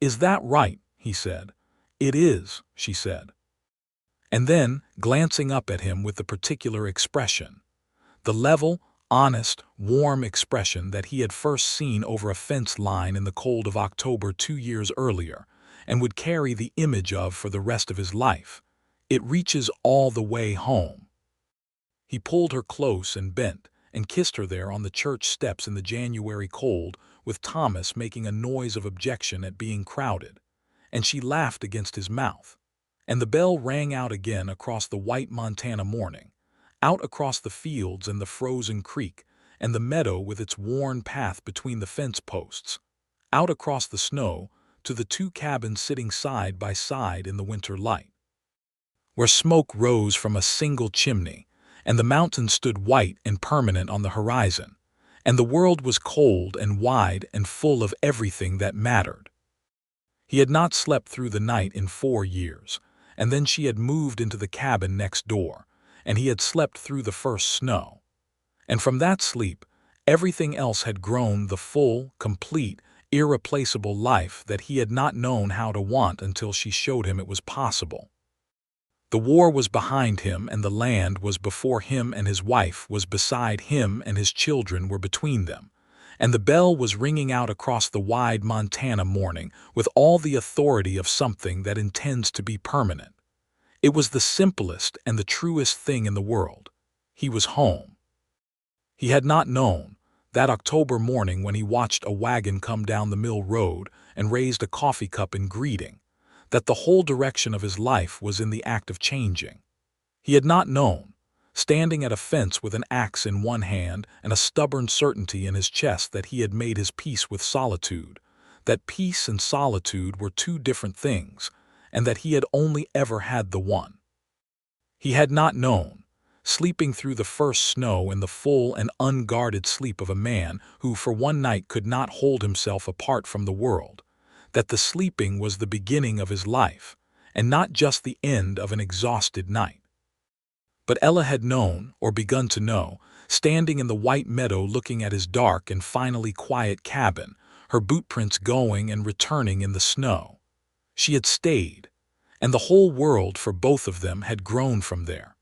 "Is that right?" he said. "It is," she said. And then, glancing up at him with the particular expression, the level, honest, warm expression that he had first seen over a fence line in the cold of October 2 years earlier, and would carry the image of for the rest of his life, "It reaches all the way home." He pulled her close and bent, and kissed her there on the church steps in the January cold, with Thomas making a noise of objection at being crowded, and she laughed against his mouth. And the bell rang out again across the white Montana morning, out across the fields and the frozen creek, and the meadow with its worn path between the fence posts, out across the snow to the 2 cabins sitting side by side in the winter light, where smoke rose from a single chimney, and the mountains stood white and permanent on the horizon, and the world was cold and wide and full of everything that mattered. He had not slept through the night in 4 years, and then she had moved into the cabin next door, and he had slept through the first snow. And from that sleep, everything else had grown the full, complete, irreplaceable life that he had not known how to want until she showed him it was possible. The war was behind him, and the land was before him, and his wife was beside him, and his children were between them, and the bell was ringing out across the wide Montana morning with all the authority of something that intends to be permanent. It was the simplest and the truest thing in the world. He was home. He had not known, that October morning when he watched a wagon come down the mill road and raised a coffee cup in greeting, that the whole direction of his life was in the act of changing. He had not known, standing at a fence with an axe in one hand and a stubborn certainty in his chest that he had made his peace with solitude, that peace and solitude were 2 different things, and that he had only ever had the one. He had not known, sleeping through the first snow in the full and unguarded sleep of a man who for one night could not hold himself apart from the world, that the sleeping was the beginning of his life, and not just the end of an exhausted night. But Ella had known, or begun to know, standing in the white meadow looking at his dark and finally quiet cabin, her bootprints going and returning in the snow. She had stayed, and the whole world for both of them had grown from there.